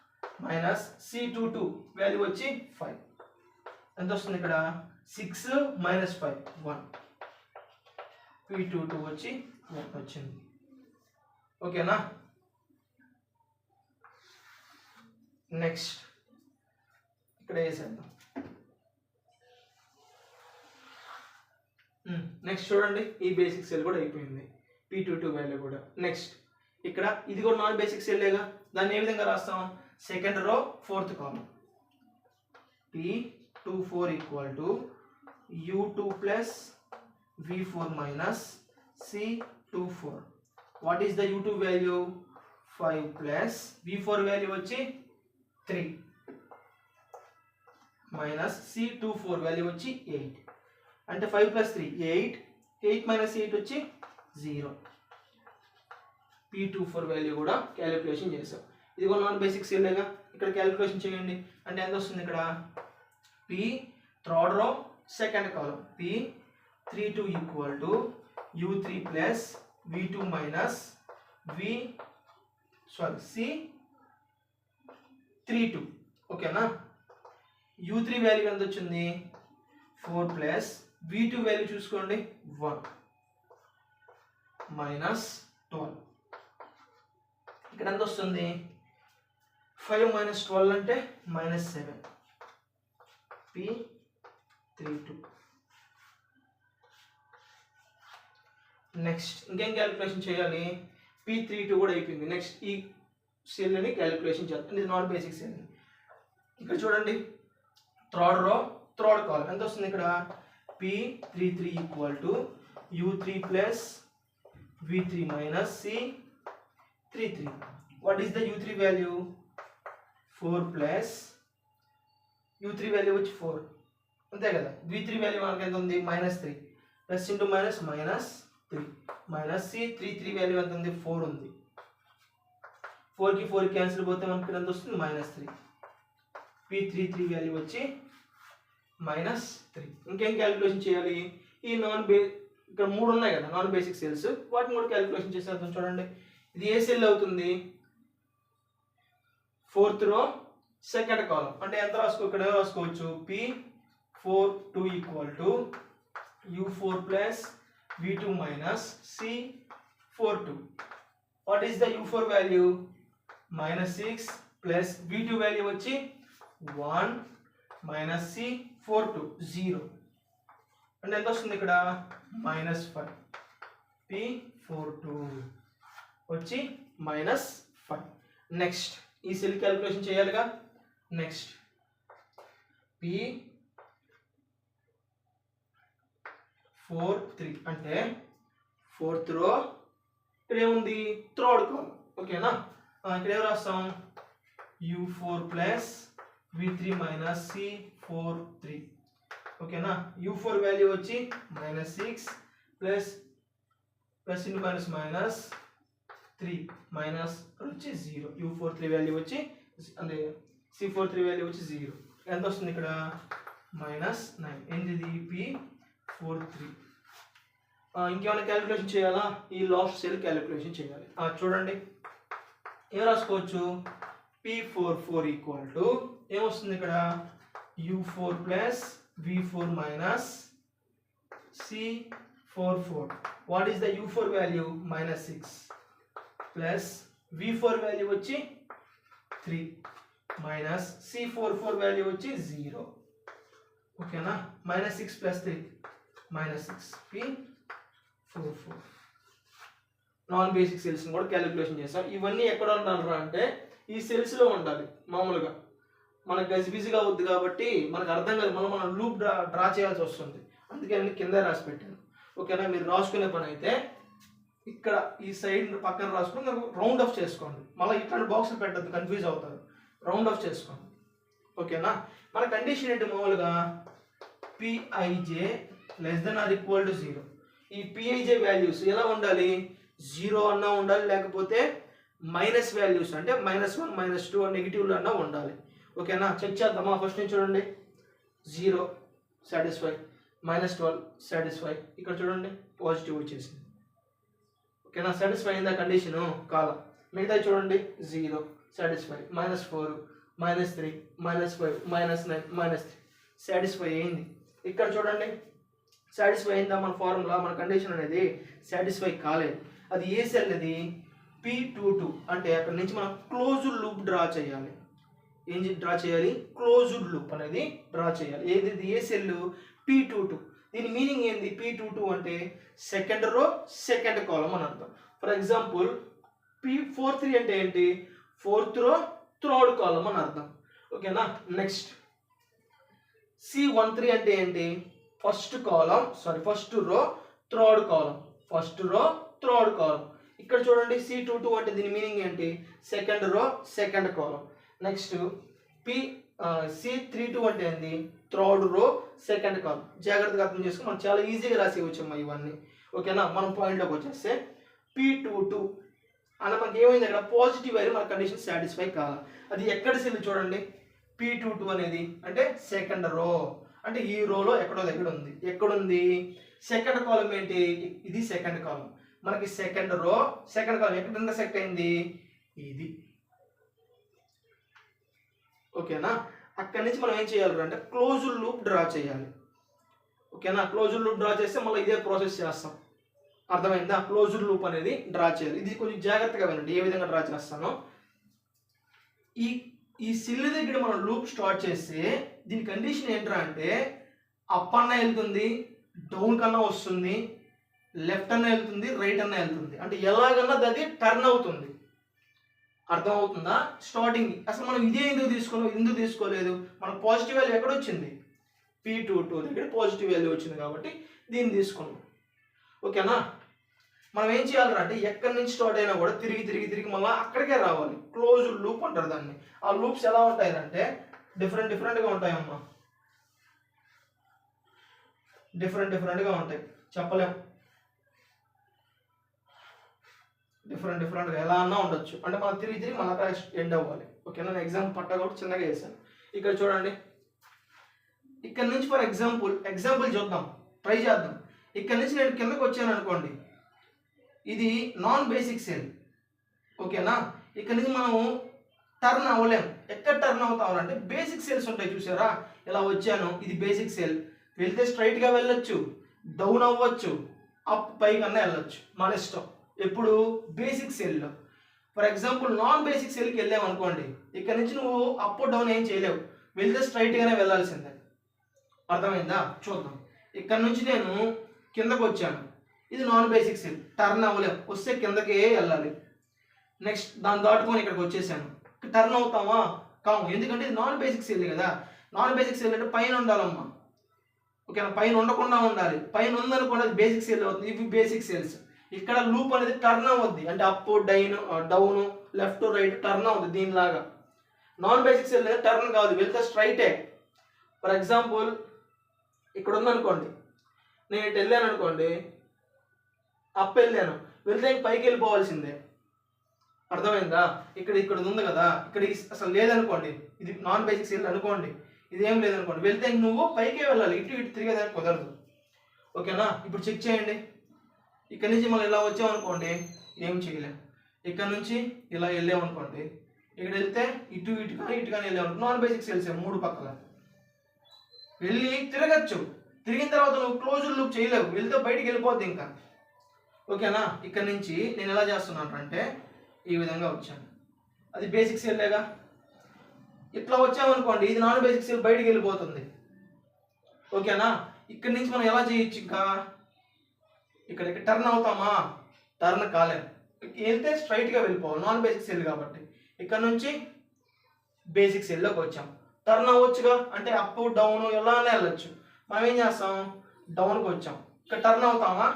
మైనస్ C22 వాల్యూ వచ్చి 5 ఎంత వస్తుంది ఇక్కడ 6 మైనస్ 5 1 P22 వచ్చి 1 వచ్చింది ఓకేనా నెక్స్ట్ ఇక్కడ వేసేద్దాం నెక్స్ట్ చూడండి ఈ బేసిక్ సెల్ కూడా అయిపోయింది P22 వాల్యూ కూడా నెక్స్ట్ ఇక్కడ ఇది కూడా నాన్ బేసిక్ సెల్లేగా దాన్ని ఏ విధంగా రాస్తాం second row fourth column P24 equal to U2 plus V4 minus C24 what is the U2 value 5 plus V4 value వచ్చి 3 మైనస్ C24 వాల్యూ వచ్చి 8 అంటే 5 ప్లస్ 3 8 మైనస్ 8 వచ్చి 0 P24 వాల్యూ కూడా క్యాలిక్యులేషన్ చేసాం ఇది కూడా నాన్ బేసిక్ సెల్లేగా ఇక్కడ క్యాలిక్యులేషన్ చేయండి అంటే ఎంత వస్తుంది ఇక్కడ P third row second column P32 equal to U3 plus V2 minus C32 ఓకేనా U3 వాల్యూ ఎంత వచ్చింది 4 ప్లస్ V2 వాల్యూ చూసుకోండి 1 మైనస్ 12 ఇక్కడ ఎంత వస్తుంది 5 మైనస్ 12 అంటే -7 P32 నెక్స్ట్ ఇంకేం క్యాలిక్యులేషన్ చేయాలి P32 కూడా అయిపోయింది నెక్స్ట్ ఈ సెల్ని క్యాలిక్యులేషన్ చేద్దాం ఇది నాన్ బేసిక్ సెల్ ఇక్కడ చూడండి థర్డ్ రో థర్డ్ కాలం ఎంత వస్తుంది ఇక్కడ P33 equal to U3 plus V3 minus C33 what is the U3 value 4 plus U3 value వచ్చి 4 అంతే కదా V3 వాల్యూ మనకి ఎంత ఉంది -3 plus into minus -3 minus C33 value ఎంత ఉంది 4 ఉంది 4 కి 4 క్యాన్సిల్ పోతే మనకి ఎంత వస్తుంది -3 P33 వాల్యూ వచ్చి -3 ఇంకేం క్యాలిక్యులేషన్ చేయాలి ఈ ఇక్కడ 3 ఉన్నాయి కదా నాన్ బేసిక్ సెల్స్ వాటిని కూడా క్యాలిక్యులేషన్ చేసేద్దాం చూడండి ఇది ఏ సెల్ అవుతుంది ఫోర్త్ రో సెకండ్ కాలం అంటే ఎంత ఇక్కడ రాసుకోవచ్చు P42 equal to U4 plus V2 minus C42 what is the U4 value -6 plus V2 value వచ్చి 1 మైనస్ C42 0 అంటే ఎంత వస్తుంది ఇక్కడ -5 P42 వచ్చి -5 నెక్స్ట్ ఈ సెల్ క్యాలిక్యులేషన్ చేయాలిగా నెక్స్ట్ P4 3 అంటే 4th రో ఇక్కడ ఏముంది థర్డ్ కాలమ్. ఓకేనా, ఇక్కడ ఏం రాస్తాం U4 plus V3 minus C4 3. ఓకేనా, U4 వాల్యూ వచ్చి -6 plus plus into minus minus 3 minus వచ్చి 0. U4 3 వాల్యూ వచ్చి అంటే C4 3 వాల్యూ వచ్చి 0. ఎంత వస్తుంది ఇక్కడ -9. ఏంటిది P4 3. ఇంకేమైనా క్యాలిక్యులేషన్ చేయాలా? ఈ లాస్ట్ సెల్ క్యాలిక్యులేషన్ చేయాలి. చూడండి ఏం రాసుకోవచ్చు, P44 ఈక్వల్ టు ఏమొస్తుంది ఇక్కడ U4 plus V4 minus C44. What is the U4 value -6 plus V4 value వచ్చి 3 మైనస్ C44 వాల్యూ వచ్చి 0. ఓకేనా, -6 plus 3 -6 P44. Non basic cells కూడా క్యాలిక్యులేషన్ చేస్తాం. ఇవన్నీ ఎక్కడ ఉండాలి అంటే ఈ సెల్స్లో ఉండాలి. మామూలుగా మనకు గజిబిజిగా అవుద్ది కాబట్టి మనకు అర్థం కాదు, మనం లూప్ డ్రా చేయాల్సి వస్తుంది. అందుకే నేను కింద రాసి పెట్టాను. ఓకేనా, మీరు రాసుకునే పని అయితే ఇక్కడ ఈ సైడ్ పక్కన రాసుకుని రౌండ్ ఆఫ్ చేసుకోండి. మళ్ళీ ఇట్లాంటి బాక్సులు పెట్టద్దు, కన్ఫ్యూజ్ అవుతారు. రౌండ్ ఆఫ్ చేసుకోండి. ఓకేనా, మన కండిషన్ ఏంటి మామూలుగా Pij less than or equal to 0. ఈ Pij వాల్యూస్ ఎలా ఉండాలి, 0 అన్నా ఉండాలి, లేకపోతే మైనస్ వాల్యూస్ అంటే -1 -2 నెగిటివ్లు అన్నా ఉండాలి. ఓకేనా, చెక్ చేద్దామా? ఫస్ట్ నుంచి చూడండి 0 సాటిస్ఫై, -12 సాటిస్ఫై, ఇక్కడ చూడండి పాజిటివ్ వచ్చేసింది. ఓకేనా, సాటిస్ఫై అయిందా కండిషను? కాల. మిగతా చూడండి 0 సాటిస్ఫై, -4 -3 -5 -9 -3 సాటిస్ఫై అయింది. ఇక్కడ చూడండి సాటిస్ఫై అయిందా? మన ఫార్ములా మన కండిషన్ అనేది సాటిస్ఫై కాలేదు. అది ఏ సెల్ అది P22 అంటే అక్కడ నుంచి మనం క్లోజ్డ్ లూప్ డ్రా చేయాలి. ఏం డ్రా చేయాలి? క్లోజ్డ్ లూప్ అనేది డ్రా చేయాలి. ఏది ఏ సెల్ P22. దీని మీనింగ్ ఏంది? P22 అంటే సెకండ్ రో సెకండ్ కాలమ్ అని అర్థం. ఫర్ ఎగ్జాంపుల్ P43 అంటే ఏంటి? 4th రో థర్డ్ కాలమ్ అని అర్థం. ఓకేనా, నెక్స్ట్ C13 అంటే ఏంటి? First row third column. First row third column. ఇక్కడ చూడండి C22 అంటే దీని మీనింగ్ ఏంటి? Second row second column. Next C32 అంటే ఏంటి? Third row second column. జాగ్రత్తగా అర్థం చేసుకుని మనం చాలా ఈజీగా రాసి వచ్చాము ఇవన్నీ. ఓకేనా, మనం పాయింట్లోకి వచ్చేస్తే P22 అన్న మనకి ఏమైంది? అక్కడ పాజిటివ్ వాల్యూ మన కండిషన్ సాటిస్ఫై కావాలి. అది ఎక్కడ సెల్ చూడండి, P22 అనేది అంటే సెకండ్ రో, అంటే ఈ రోలో ఎక్కడో దగ్గర ఉంది. ఎక్కడుంది? సెకండ్ కాలమ్ ఏంటి? ఇది సెకండ్ కాలమ్. మనకి సెకండ్ రో సెకండ్ కాలమ్ ఎక్కడ ఇంటర్సెక్ట్ అయింది? ఇది. ఓకేనా, అక్కడి నుంచి మనం ఏం చేయాలి అంటే క్లోజ్డ్ లూప్ డ్రా చేయాలి. ఓకేనా, క్లోజ్డ్ లూప్ డ్రా చేస్తే మళ్ళీ ఇదే ప్రాసెస్ చేస్తాం. అర్థమైందా? క్లోజ్డ్ లూప్ అనేది డ్రా చేయాలి. ఇది కొంచెం జాగ్రత్తగా వినండి ఏ విధంగా డ్రా చేస్తానో. ఈ సిల్ దగ్గర మనం లూప్ స్టార్ట్ చేస్తే దీని కండిషన్ ఏంట్రా అంటే అప్ అన్న వెళ్తుంది, డౌన్ కన్నా వస్తుంది, లెఫ్ట్ అన్న వెళ్తుంది, రైట్ అన్న వెళ్తుంది. అంటే ఎలాగన్నా అది టర్న్ అవుతుంది. అర్థమవుతుందా? స్టార్టింగ్ అసలు మనం ఇదే ఎందుకు తీసుకోలేదు? మన పాజిటివ్ వాల్యూ ఎక్కడ వచ్చింది? P22 దగ్గర పాజిటివ్ వాల్యూ వచ్చింది కాబట్టి దీన్ని తీసుకున్నాం. ఓకేనా, మనం ఏం చేయాలంటే అంటే ఎక్కడి నుంచి స్టార్ట్ అయినా కూడా తిరిగి మళ్ళీ అక్కడికే రావాలి. క్లోజ్డ్ లూప్ అంటారు దాన్ని. ఆ లూప్స్ ఎలా ఉంటాయంటే డిఫరెంట్గా ఉంటాయమ్మా. డిఫరెంట్గా ఉంటాయి, చెప్పలేం. డిఫరెంట్గా ఎలా అన్నా ఉండొచ్చు. అంటే మనం తిరిగి మన అక్కడ ఎండ్ అవ్వాలి. ఓకేనా, నేను ఎగ్జాంపుల్ పట్టా కూడా చిన్నగా వేసాను. ఇక్కడ చూడండి, ఇక్కడ నుంచి ఫర్ ఎగ్జాంపుల్ చూద్దాం, ట్రై చేద్దాం. ఇక్కడ నుంచి నేను కిందకు వచ్చాను అనుకోండి, ఇది నాన్ బేసిక్ సెల్. ఓకేనా, ఇక్కడ నుంచి మనం టర్న్ అవ్వలేం. ఎక్కడ టర్న్ అవుతామంటే బేసిక్ సెల్స్ ఉంటాయి చూసారా, ఇలా వచ్చాను, ఇది బేసిక్ సెల్. వెళ్తే స్ట్రైట్గా వెళ్ళొచ్చు, డౌన్ అవ్వచ్చు, అప్ పైకన్నా వెళ్ళొచ్చు, మన ఇష్టం. ఎప్పుడు బేసిక్ సెల్లో. ఫర్ ఎగ్జాంపుల్ నాన్ బేసిక్ సెల్కి వెళ్ళాము అనుకోండి, ఇక్కడ నుంచి నువ్వు అప్ డౌన్ ఏం చేయలేవు, వెళ్తే స్ట్రైట్గానే వెళ్ళాల్సిందే. అర్థమైందా? చూద్దాం. ఇక్కడ నుంచి నేను కిందకు వచ్చాను, ఇది నాన్ బేసిక్ సెల్, టర్న్ అవ్వలేము, వస్తే కిందకే వెళ్ళాలి. నెక్స్ట్ దాన్ని దాటుకొని ఇక్కడికి వచ్చేసాను, టర్న్ అవుతామా? కాము, ఎందుకంటే ఇది నాన్ బేసిక్ సెల్ కదా. నాన్ బేసిక్ సెల్ అంటే పైన ఉండాలమ్మా, ఓకేనా, పైన ఉండకుండా ఉండాలి. పైన ఉందనుకోండి అది బేసిక్ సెల్ అవుతుంది. ఇవి బేసిక్ సెల్స్. ఇక్కడ లూప్ అనేది టర్న్ అవుద్ది, అంటే up down left right turn అవుతుంది దీనిలాగా. నాన్ బేసిక్ సెల్ అనేది టర్న్ కాదు, వెళ్తే స్ట్రైటే. ఫర్ ఎగ్జాంపుల్ ఇక్కడ ఉందనుకోండి, నేను ఇటు వెళ్ళాను అనుకోండి, అప్ వెళ్ళాను, వెళ్తే పైకి వెళ్ళిపోవాల్సిందే. అర్థమైందా? ఇక్కడ ఉంది కదా, ఇక్కడ అసలు లేదనుకోండి, ఇది నాన్ బేసిక్ సెల్ అనుకోండి, ఇదేం లేదనుకోండి, వెళ్తే నువ్వు పైకే వెళ్ళాలి, ఇటు ఇటు తిరిగేదానికి కుదరదు. ఓకేనా? ఇప్పుడు చెక్ చేయండి. ఇక్కడ నుంచి మళ్ళీ ఇలా వచ్చామనుకోండి, ఏం చేయలేం. ఇక్కడ నుంచి ఇలా వెళ్ళామనుకోండి, ఇక్కడ వెళ్తే ఇటు కానీ వెళ్ళామనుకో, నాన్ బేసిక్ సెల్స్ 3 పక్కల వెళ్ళి తిరగచ్చు. తిరిగిన తర్వాత నువ్వు క్లోజ్డ్ లూప్ చేయలేవు, వెళ్తే బయటికి వెళ్ళిపోద్ది ఇంకా. ఓకేనా? ఇక్కడ నుంచి నేను ఎలా చేస్తున్నాను అంటే ఈ విధంగా వచ్చాను, అది బేసిక్ సెల్లేగా. ఇట్లా వచ్చామనుకోండి, ఇది నాన్ బేసిక్ సెల్, బయటికి వెళ్ళిపోతుంది. ఓకేనా? ఇక్కడ నుంచి మనం ఎలా చేయొచ్చు, ఇంకా ఇక్కడ టర్న్ అవుతామా? టర్న్ కాలేం, వెళ్తే స్ట్రైట్గా వెళ్ళిపోవాలి, నాన్ బేసిక్ సెల్ కాబట్టి. ఇక్కడ నుంచి బేసిక్ సెల్లోకి వచ్చాం, టర్న్ అవ్వచ్చుగా, అంటే అప్ డౌన్ ఎలానే వెళ్ళొచ్చు. మనం ఏం చేస్తాం, డౌన్కి వచ్చాం, ఇక్కడ టర్న్ అవుతామా?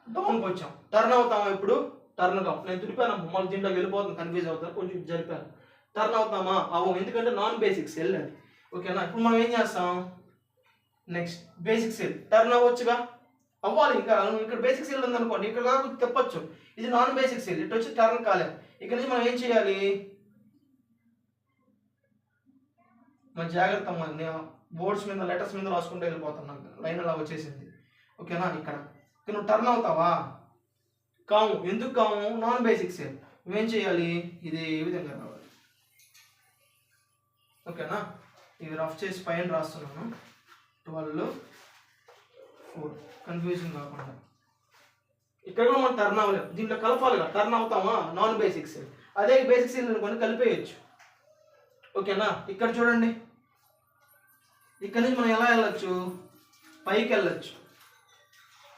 డౌన్కి వచ్చాం, టర్న్ అవుతామా? ఇప్పుడు టర్న్ కావు, నేను తుడిపాను, మళ్ళీ దీంట్లోకి వెళ్ళిపోతుంది, కన్ఫ్యూజ్ అవుతారు, కొంచెం జరిపాను. టర్న్ అవుతామా? అవ్వం, ఎందుకంటే నాన్ బేసిక్ సెల్ అది. ఓకేనా? ఇప్పుడు మనం ఏం చేస్తాం, నెక్స్ట్ బేసిక్ సెల్ టర్న్ అవ్వచ్చుగా, అవ్వాలి. ఇంకా ఇక్కడ బేసిక్ సెల్ ఉందనుకోండి, ఇక్కడ కాకపోతే తెప్పచ్చు, ఇది నాన్ బేసిక్ సెల్, ఇటు వచ్చి టర్న్ కాలేదు. ఇక్కడ నుంచి మనం ఏం చేయాలి, మన జాగ్రత్త, మన బోర్డ్స్ మీద లెటర్స్ మీద రాసుకుంటూ వెళ్ళిపోతున్నాం, లైన్ అలా వచ్చేసింది. ఓకేనా? ఇక్కడ నువ్వు టర్న్ అవుతావా? కావు. ఎందుకు కావు? Non basic cell. నువ్వేం చేయాలి, ఇది ఏ విధంగా రావాలి. ఓకేనా? ఇది రఫ్ చేసి పైన రాస్తున్నాను, 12 4, కన్ఫ్యూజన్ కాకుండా. ఇక్కడ కూడా మనం టర్న్ అవ్వలేదు, దీంట్లో కలపాలిగా, టర్న్ అవుతామా? Non basic cell. అదే బేసిక్ సెల్ అనుకోండి, కలిపేయచ్చు. ఓకేనా? ఇక్కడ చూడండి, ఇక్కడ నుంచి మనం ఎలా వెళ్ళచ్చు, పైకి వెళ్ళచ్చు.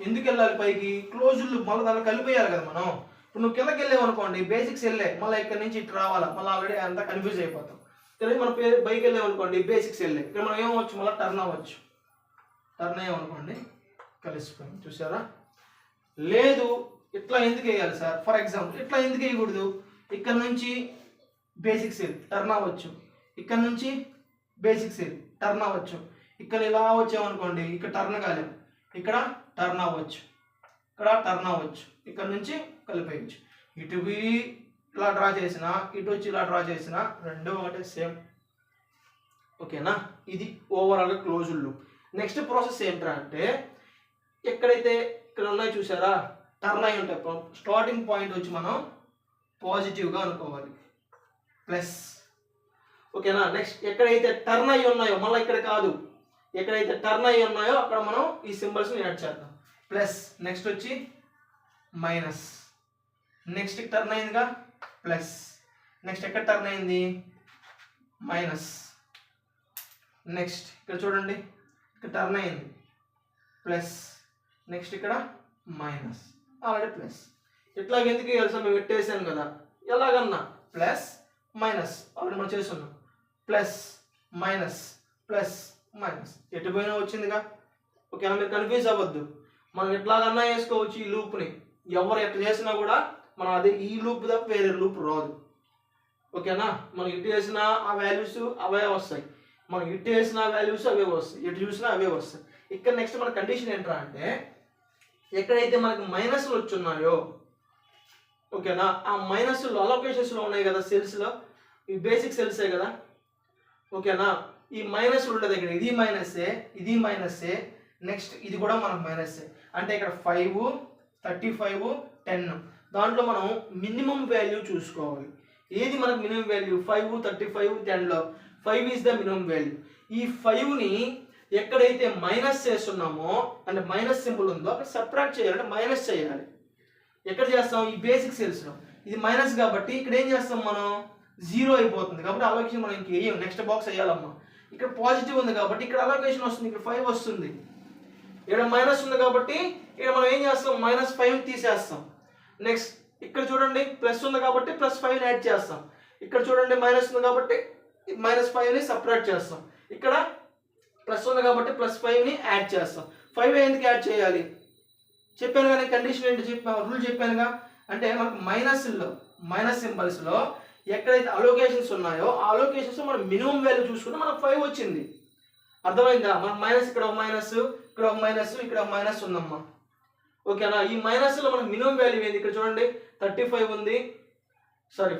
ఎందుకు వెళ్ళాలి పైకి? క్లోజ్డ్ లూప్, మళ్ళీ దాన్ని కలిపేయాలి కదా మనం. ఇప్పుడు నువ్వు కిందకి వెళ్ళావు అనుకోండి, బేసిక్స్ వెళ్ళే, మళ్ళీ ఇక్కడ నుంచి ఇటు రావాలా, మళ్ళీ ఆల్రెడీ అంతా కన్ఫ్యూజ్ అయిపోతాం. తెలియదు మనం పైకి వెళ్ళాం అనుకోండి, బేసిక్స్ వెళ్ళే, ఇక్కడ మనం ఏమవచ్చు, మళ్ళీ టర్న్ అవ్వచ్చు. టర్న్ అయ్యామనుకోండి, కలిసిపోయింది. చూసారా? లేదు, ఇట్లా ఎందుకు వేయాలి సార్? ఫర్ ఎగ్జాంపుల్ ఇట్లా ఎందుకు వేయకూడదు? ఇక్కడ నుంచి బేసిక్ సెల్ టర్న్ అవ్వచ్చు, ఇక్కడ నుంచి బేసిక్ సెల్ టర్న్ అవ్వచ్చు. ఇక్కడ ఇలా వచ్చామనుకోండి, ఇక్కడ టర్న్ కాలేం, ఇక్కడ టర్న్ అవ్వచ్చు, ఇక్కడ టర్న్ అవ్వచ్చు, ఇక్కడ నుంచి కలిపేయచ్చు. ఇటు ఇలా డ్రా చేసిన, ఇటు వచ్చి ఇలా డ్రా చేసిన, రెండు ఒకటే సేమ్. ఓకేనా? ఇది ఓవరాల్గా క్లోజ్డ్ లూప్. నెక్స్ట్ ప్రాసెస్ ఏంటంటే అంటే, ఎక్కడైతే ఇక్కడ ఉన్నాయి చూసారా, టర్న్ అయి ఉంటాయి, స్టార్టింగ్ పాయింట్ వచ్చి మనం పాజిటివ్గా అనుకోవాలి, ప్లస్. ఓకేనా? నెక్స్ట్ ఎక్కడైతే టర్న్ అయి ఉన్నాయో, మళ్ళీ ఇక్కడ కాదు, ఎక్కడైతే టర్న్ అయి ఉన్నాయో అక్కడ మనం ఈ సింబల్స్ని యాడ్ చేద్దాం, ప్లస్. నెక్స్ట్ వచ్చి మైనస్, నెక్స్ట్ టర్న్ అయిందిగా, ప్లస్. నెక్స్ట్ ఎక్కడ టర్న్ అయింది, మైనస్. నెక్స్ట్ ఇక్కడ చూడండి, ఇక్కడ టర్న్ అయింది, ప్లస్. నెక్స్ట్ ఇక్కడ మైనస్, ఆల్రెడీ ప్లస్. ఇట్లాగ ఎందుకు వేయాలి సార్, మేము పెట్టేసాను కదా, ఎలాగన్నా ప్లస్ మైనస్ ఆల్రెడీ మనం చేస్తున్నాం, ప్లస్ మైనస్ ప్లస్ మైనస్, ఎటు పోయినా వచ్చిందిగా. ఓకేనా? మీరు కన్ఫ్యూజ్ అవ్వద్దు, మనం ఎట్లాగన్నా వేసుకోవచ్చు ఈ లూప్ని. ఎవరు ఎట్లా చేసినా కూడా మనం అదే ఈ లూప్ తప్ప వేరే లూప్ రాదు. ఓకేనా? మనం ఇటు వేసిన ఆ వాల్యూస్ అవే వస్తాయి, మనం ఇటు వేసిన వాల్యూస్ అవే వస్తాయి, ఎటు చూసినా అవే వస్తాయి. ఇక్కడ నెక్స్ట్ మన కండిషన్ ఏంట్రా అంటే, ఎక్కడైతే మనకి మైనస్లు వచ్చున్నాయో, ఓకేనా, ఆ మైనస్లు అలొకేషన్స్లో ఉన్నాయి కదా సెల్స్లో, ఈ బేసిక్ సెల్సే కదా. ఓకేనా? ఈ మైనస్ ఉండే దగ్గర ఇది మైనస్సే, ఇది మైనస్సే, నెక్స్ట్ ఇది కూడా మనకు మైనస్సే. అంటే ఇక్కడ 5, 35, 10, దాంట్లో మనం మినిమం వాల్యూ చూసుకోవాలి. ఏది మనకు minimum value? 5, 35, 10లో 5 is the minimum value. ఈ 5ని ఎక్కడైతే మైనస్ చేస్తున్నామో, అంటే మైనస్ సింబల్ ఉందో అక్కడ సబ్ట్రాక్ట్ చేయాలంటే మైనస్ చేయాలి. ఎక్కడ చేస్తాం? ఈ బేసిక్ సెల్స్లో. ఇది మైనస్ కాబట్టి ఇక్కడ ఏం చేస్తాం మనం, 0 అయిపోతుంది కాబట్టి అలొకేషన్ మనం ఇంకేం, నెక్స్ట్ బాక్స్ వేయాలమ్మా. ఇక్కడ పాజిటివ్ ఉంది కాబట్టి ఇక్కడ అలొకేషన్ వస్తుంది, ఇక్కడ 5 వస్తుంది. ఇక్కడ మైనస్ ఉంది కాబట్టి ఇక్కడ మనం ఏం చేస్తాం, -5 తీసేస్తాం. నెక్స్ట్ ఇక్కడ చూడండి ప్లస్ ఉంది కాబట్టి +5 యాడ్ చేస్తాం. ఇక్కడ చూడండి మైనస్ ఉంది కాబట్టి -5ని సపరేట్ చేస్తాం. ఇక్కడ ప్లస్ ఉంది కాబట్టి +5ని యాడ్ చేస్తాం. 5 ఎందుకు యాడ్ చేయాలి చెప్పాను కానీ కండిషన్ ఏంటి రూల్ చెప్పానుగా. అంటే మనకు మైనస్ సింబల్స్లో ఎక్కడైతే అలోకేషన్స్ ఉన్నాయో ఆ అలోకేషన్స్ మనం మినిమం వాల్యూ చూసుకుంటే మనకు 5 వచ్చింది. అర్థమైందా? మనకు మైనస్ ఇక్కడ ఒక మైనస్, ఇక్కడ ఒక మైనస్, ఇక్కడ ఒక మైనస్ ఉందమ్మా. ఓకేనా? ఈ మైనస్లో మనకు మినిమం వాల్యూ ఏంది? ఇక్కడ చూడండి 35 ఉంది,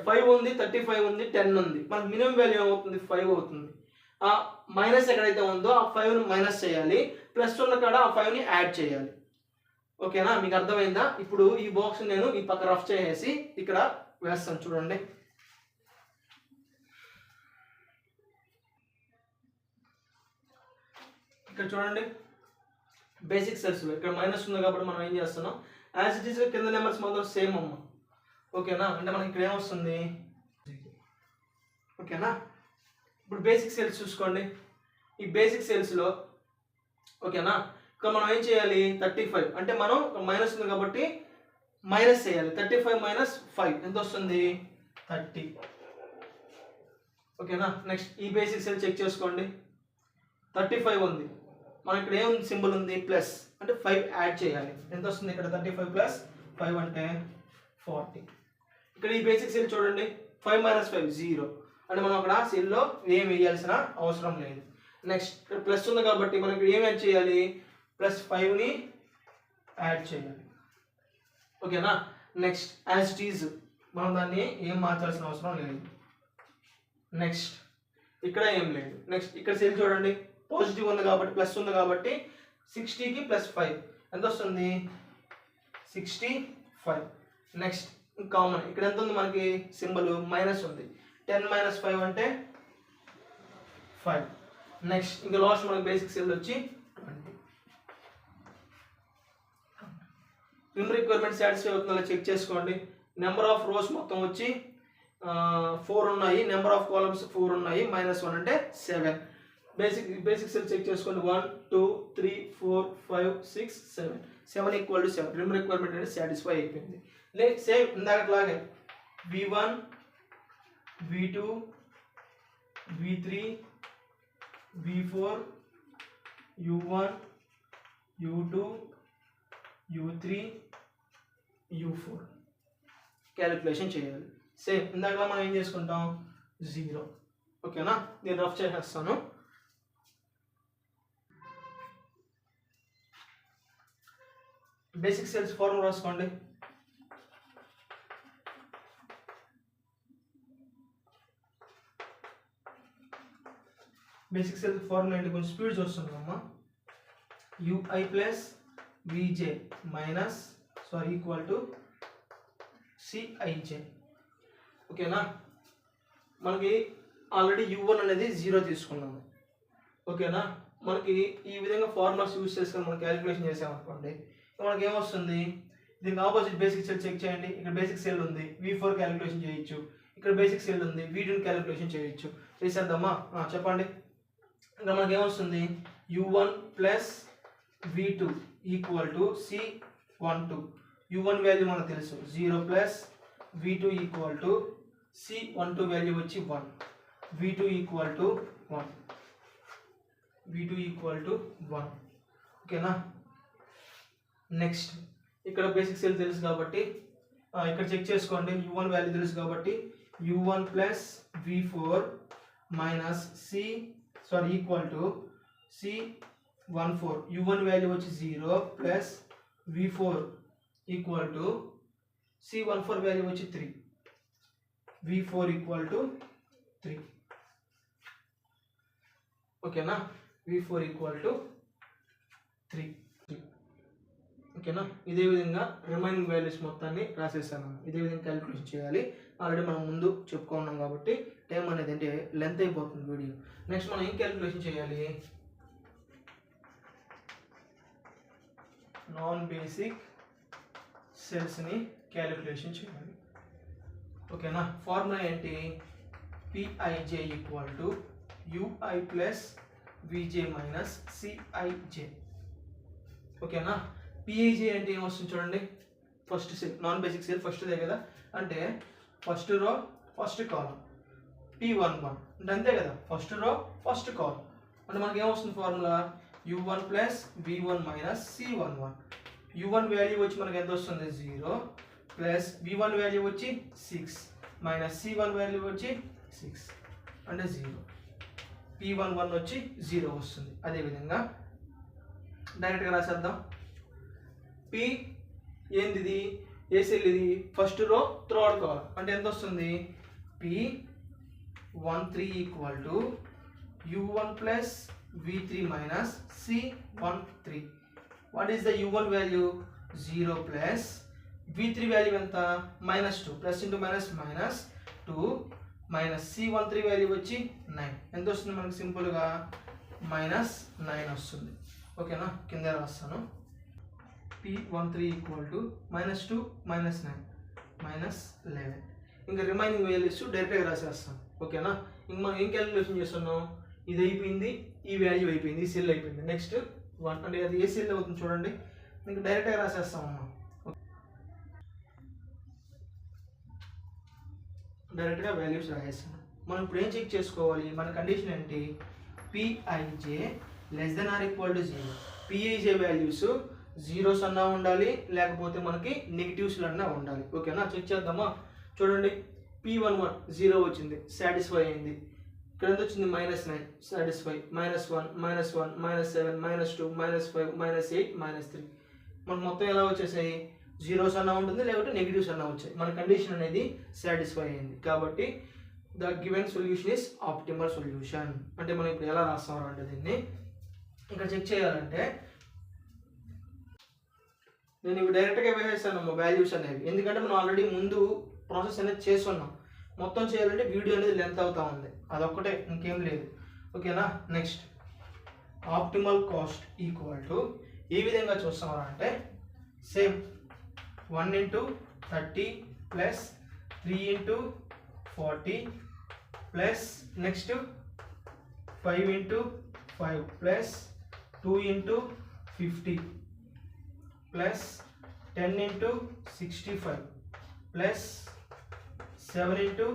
5 ఉంది, 35 ఉంది, 10 ఉంది. మనకు మినిమం వాల్యూ ఏమవుతుంది? 5 అవుతుంది. ఆ మైనస్ ఎక్కడైతే ఉందో ఆ 5ని మైనస్ చేయాలి, ప్లస్ ఉన్న కాడ ఆ 5ని యాడ్ చేయాలి. ఓకేనా? మీకు అర్థమైందా? ఇప్పుడు ఈ బాక్స్ నేను ఈ పక్క రఫ్ చేసేసి ఇక్కడ వేస్తాను చూడండి. ఇక్కడ చూడండి బేసిక్ సెల్స్ ఇక్కడ మైనస్ ఉంది కాబట్టి మనం ఏం చేస్తున్నాం, యాజ్ ఇట్ ఈస్ కింద నెంబర్స్ మాత్రం సేమ్ అమ్మ. ఓకేనా? అంటే మనకి ఇక్కడ ఏమొస్తుంది? ఓకేనా? ఇప్పుడు బేసిక్ సెల్స్ చూసుకోండి. ఈ బేసిక్ సెల్స్లో ఓకేనా ఇక్కడ మనం ఏం చేయాలి? 35 అంటే మనం మైనస్ ఉంది కాబట్టి మైనస్ చేయాలి. 35 - 5 ఎంత వస్తుంది? 30. ఓకేనా? నెక్స్ట్ ఈ బేసిక్ సెల్ చెక్ చేసుకోండి. 35 ఉంది, మనం ఇక్కడ ఏం సింబల్ ఉంది? ప్లస్, అంటే 5 యాడ్ చేయాలి. ఎంత వస్తుంది? ఇక్కడ 35 + 5 అంటే 40. ఇక్కడ ఈ బేసిక్ సెల్ చూడండి 5 - 5 0, అంటే మనం అక్కడ సెల్లో ఏం వేయాల్సిన అవసరం లేదు. నెక్స్ట్ ఇక్కడ ప్లస్ ఉంది కాబట్టి మనం ఇక్కడ ఏం యాడ్ చేయాలి? +5ని యాడ్ చేయాలి. ఓకేనా? నెక్స్ట్ యాజ్ ఇట్ ఈజ్ మనం దాన్ని ఏం మార్చాల్సిన అవసరం లేదు. నెక్స్ట్ ఇక్కడ ఏం లేదు. నెక్స్ట్ ఇక్కడ సెల్ చూడండి పాజిటివ్ ఉంది కాబట్టి ప్లస్ ఉంది కాబట్టి 60కి +5 ఎంత వస్తుంది? 65. నెక్స్ట్ కామన్ ఇక్కడ ఎంత ఉంది మనకి సింబల్? మైనస్ ఉంది. 10 - 5 అంటే 5. నెక్స్ట్ ఇంకా లాస్ట్ మనకి బేసిక్ సెల్ వచ్చి 20. రిమ్ రిక్వైర్మెంట్ సాటిస్ఫై అవుతుందో చెక్ చేసుకోండి. నెంబర్ ఆఫ్ రోస్ మొత్తం వచ్చి 4 ఉన్నాయి, నెంబర్ ఆఫ్ కాలమ్స్ 4 ఉన్నాయి, -1 అంటే 7. బేసిక్ సెల్ చెక్ చేసుకోండి. 1 2 3 4 5 6 7 7 = 7. రిమ్ రిక్వైర్మెంట్ అనేది సాటిస్ఫై అయిపోయింది. సేమ్ ఇందాకట్లాగే V1 V2 V3 V4 U1 U2 U3 U4 calculation చేయాలి. సేమ్ ఇందాక మనం ఏం చేసుకుంటాం? 0. ఓకేనా? నేను రఫ్ చేసేస్తాను. బేసిక్ సెల్స్ ఫార్ములా రాసుకోండి. బేసిక్ సెల్స్ ఫార్ములా ఏంటి? కొంచెం స్పీడ్ చూస్తున్నామమ్మా. UI + VJ = CIJ. ఓకేనా? మనకి ఆల్రెడీ U1 అనేది 0 తీసుకున్నాము. ఓకేనా? మనకి ఈ విధంగా ఫార్ములాస్ యూజ్ చేసుకొని మనం క్యాలిక్యులేషన్ చేసామనుకోండి, మనకి ఏమొస్తుంది? దీనికి ఆపోజిట్ బేసిక్ సెల్ చెక్ చేయండి. ఇక్కడ బేసిక్ సెల్ ఉంది, V4 క్యాలిక్యులేషన్ చేయొచ్చు. ఇక్కడ బేసిక్ సెల్ ఉంది, V2 క్యాలిక్యులేషన్ చేయొచ్చు. చేసేద్దామా? చెప్పండి. ఇక్కడ మనకి ఏమొస్తుంది? U1 + V2 = C12. U1 value మనకు తెలుసు 0 + V2 = C12 వాల్యూ వచ్చి 1. V2 = 1. V2 = 1. ఓకేనా? నెక్స్ట్ ఇక్కడ బేసిక్ సెల్ తెలుసు కాబట్టి ఇక్కడ చెక్ చేసుకోండి. U1 వాల్యూ తెలుసు కాబట్టి U1 + V4 - C14. U1 value వచ్చి 0 + V4 = C14 వాల్యూ వచ్చి 3. V4 = 3. ఓకేనా? V4 = 3. ఓకేనా? ఇదే విధంగా రిమైనింగ్ వాల్యూస్ మొత్తాన్ని రాసేసాను. ఇదే విధంగా క్యాలిక్యులేషన్ చేయాలి. ఆల్రెడీ మనం ముందు చెప్పుకున్నాం కాబట్టి టైం అనేది అంటే లెంత్ అయిపోతుంది వీడియో. నెక్స్ట్ మనం ఏం క్యాలిక్యులేషన్ చేయాలి? నాన్ బేసిక్ సెల్స్ని క్యాలిక్యులేషన్ చేయాలి. ఓకేనా? ఫార్ములా ఏంటి? PIJ = UI + VJ - CIJ. ఓకేనా. పిఐజే అంటే ఏమొస్తుంది చూడండి, first cell non basic cell ఫస్ట్దే కదా, అంటే ఫస్ట్ రో ఫస్ట్ కాలం P11 అంటే అంతే కదా, ఫస్ట్ రో ఫస్ట్ కాలం. అంటే మనకి ఏమొస్తుంది formula U1 plus V1 minus C11. U1 value వచ్చి మనకి ఎంత వస్తుంది 0 ప్లస్ V1 వాల్యూ వచ్చి 6 మైనస్ C1 వాల్యూ వచ్చి 6 అంటే 0. P11 వచ్చి 0 వస్తుంది. అదేవిధంగా డైరెక్ట్గా రాసేద్దాం. P ఏంది, ఏ సెల్ ఇది, ఫస్ట్ రో థర్డ్ కాలం, అంటే ఎంత వస్తుంది P13 equal to U1 plus V3 minus C13. What is the U1 value 0 plus V3 value ఎంత -2, plus into minus -2 minus C13 value వచ్చి 9. ఎంత వస్తుంది మనకి సింపుల్గా -9 వస్తుంది. ఓకేనా, కింద రాస్తాను. P13 equal to -2 -9 -11. ఇంకా రిమైనింగ్ వాల్యూస్ డైరెక్ట్గా రాసేస్తాం. ఓకేనా, ఇంక మనం ఏం క్యాలిక్యులేషన్ చేస్తున్నాం, ఇది అయిపోయింది, ఈ వాల్యూ అయిపోయింది, ఈ సెల్ అయిపోయింది. నెక్స్ట్ 1 అంటే అది ఏ సెల్ అవుతుంది చూడండి, ఇంకా డైరెక్ట్గా రాసేస్తామమ్మా. డైరెక్ట్గా వాల్యూస్ రాసేస్తాం. మనం ఇప్పుడు ఏం చెక్ చేసుకోవాలి, మన కండిషన్ ఏంటి, P I J less than or equal to 0. P I J values zeros అన్నా ఉండాలి, లేకపోతే మనకి నెగిటివ్స్ అన్నా ఉండాలి. ఓకేనా, చెక్ చేద్దామా. చూడండి, P11 0 వచ్చింది, సాటిస్ఫై అయింది. ఇక్కడ ఎంత వచ్చింది -9 సాటిస్ఫై, -1 -1 -7 -2 -5 -8 -3. మనకు మొత్తం ఎలా వచ్చేసాయి, జీరోస్ అన్నా ఉంటుంది, లేకపోతే నెగిటివ్స్ అన్నా వచ్చాయి. మన కండిషన్ అనేది సాటిస్ఫై అయింది. కాబట్టి the given solution is optimal solution. అంటే మనం ఇప్పుడు ఎలా రాస్తాం అంటే దీన్ని ఇక్కడ చెక్ చేయాలంటే నేను ఇవి డైరెక్ట్గా వేసేసాను వాల్యూస్ అనేవి, ఎందుకంటే మనం ఆల్రెడీ ముందు ప్రాసెస్ అనేది చేస్తున్నాం. మొత్తం చేయాలంటే వీడియో అనేది లెంత్ అవుతా ఉంది, అదొక్కటే, ఇంకేం లేదు. ఓకేనా, next optimal cost equal to ఏ విధంగా చూస్తామరా అంటే same 1 × 30 plus 3 × 40 plus next 5 × 5 plus 2 × 50 plus 10 × 65 plus 7 ×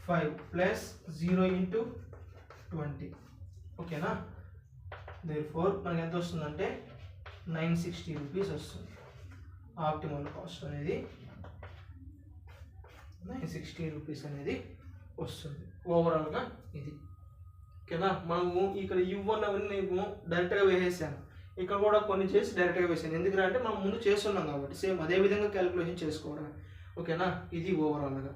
5 plus 0 × 20. ఓకేనా, దేర్ఫోర్ మనకి ఎంత వస్తుందంటే 960 రూపీస్ వస్తుంది. ఆప్టిమల్ కాస్ట్ అనేది 960 రూపీస్ అనేది వస్తుంది ఓవరాల్గా ఇది. ఓకేనా, మనము ఇక్కడ U1 అవన్నీ డైరెక్ట్గా వేసేసాను, ఇక్కడ కూడా కొన్ని చేసి డైరెక్ట్గా వేసాను. ఎందుకంటే మనం ముందు చేస్తున్నాం కాబట్టి సేమ్ అదే విధంగా క్యాలిక్యులేషన్ చేసుకోవడం. ఓకేనా, ఇది ఓవరాల్గా.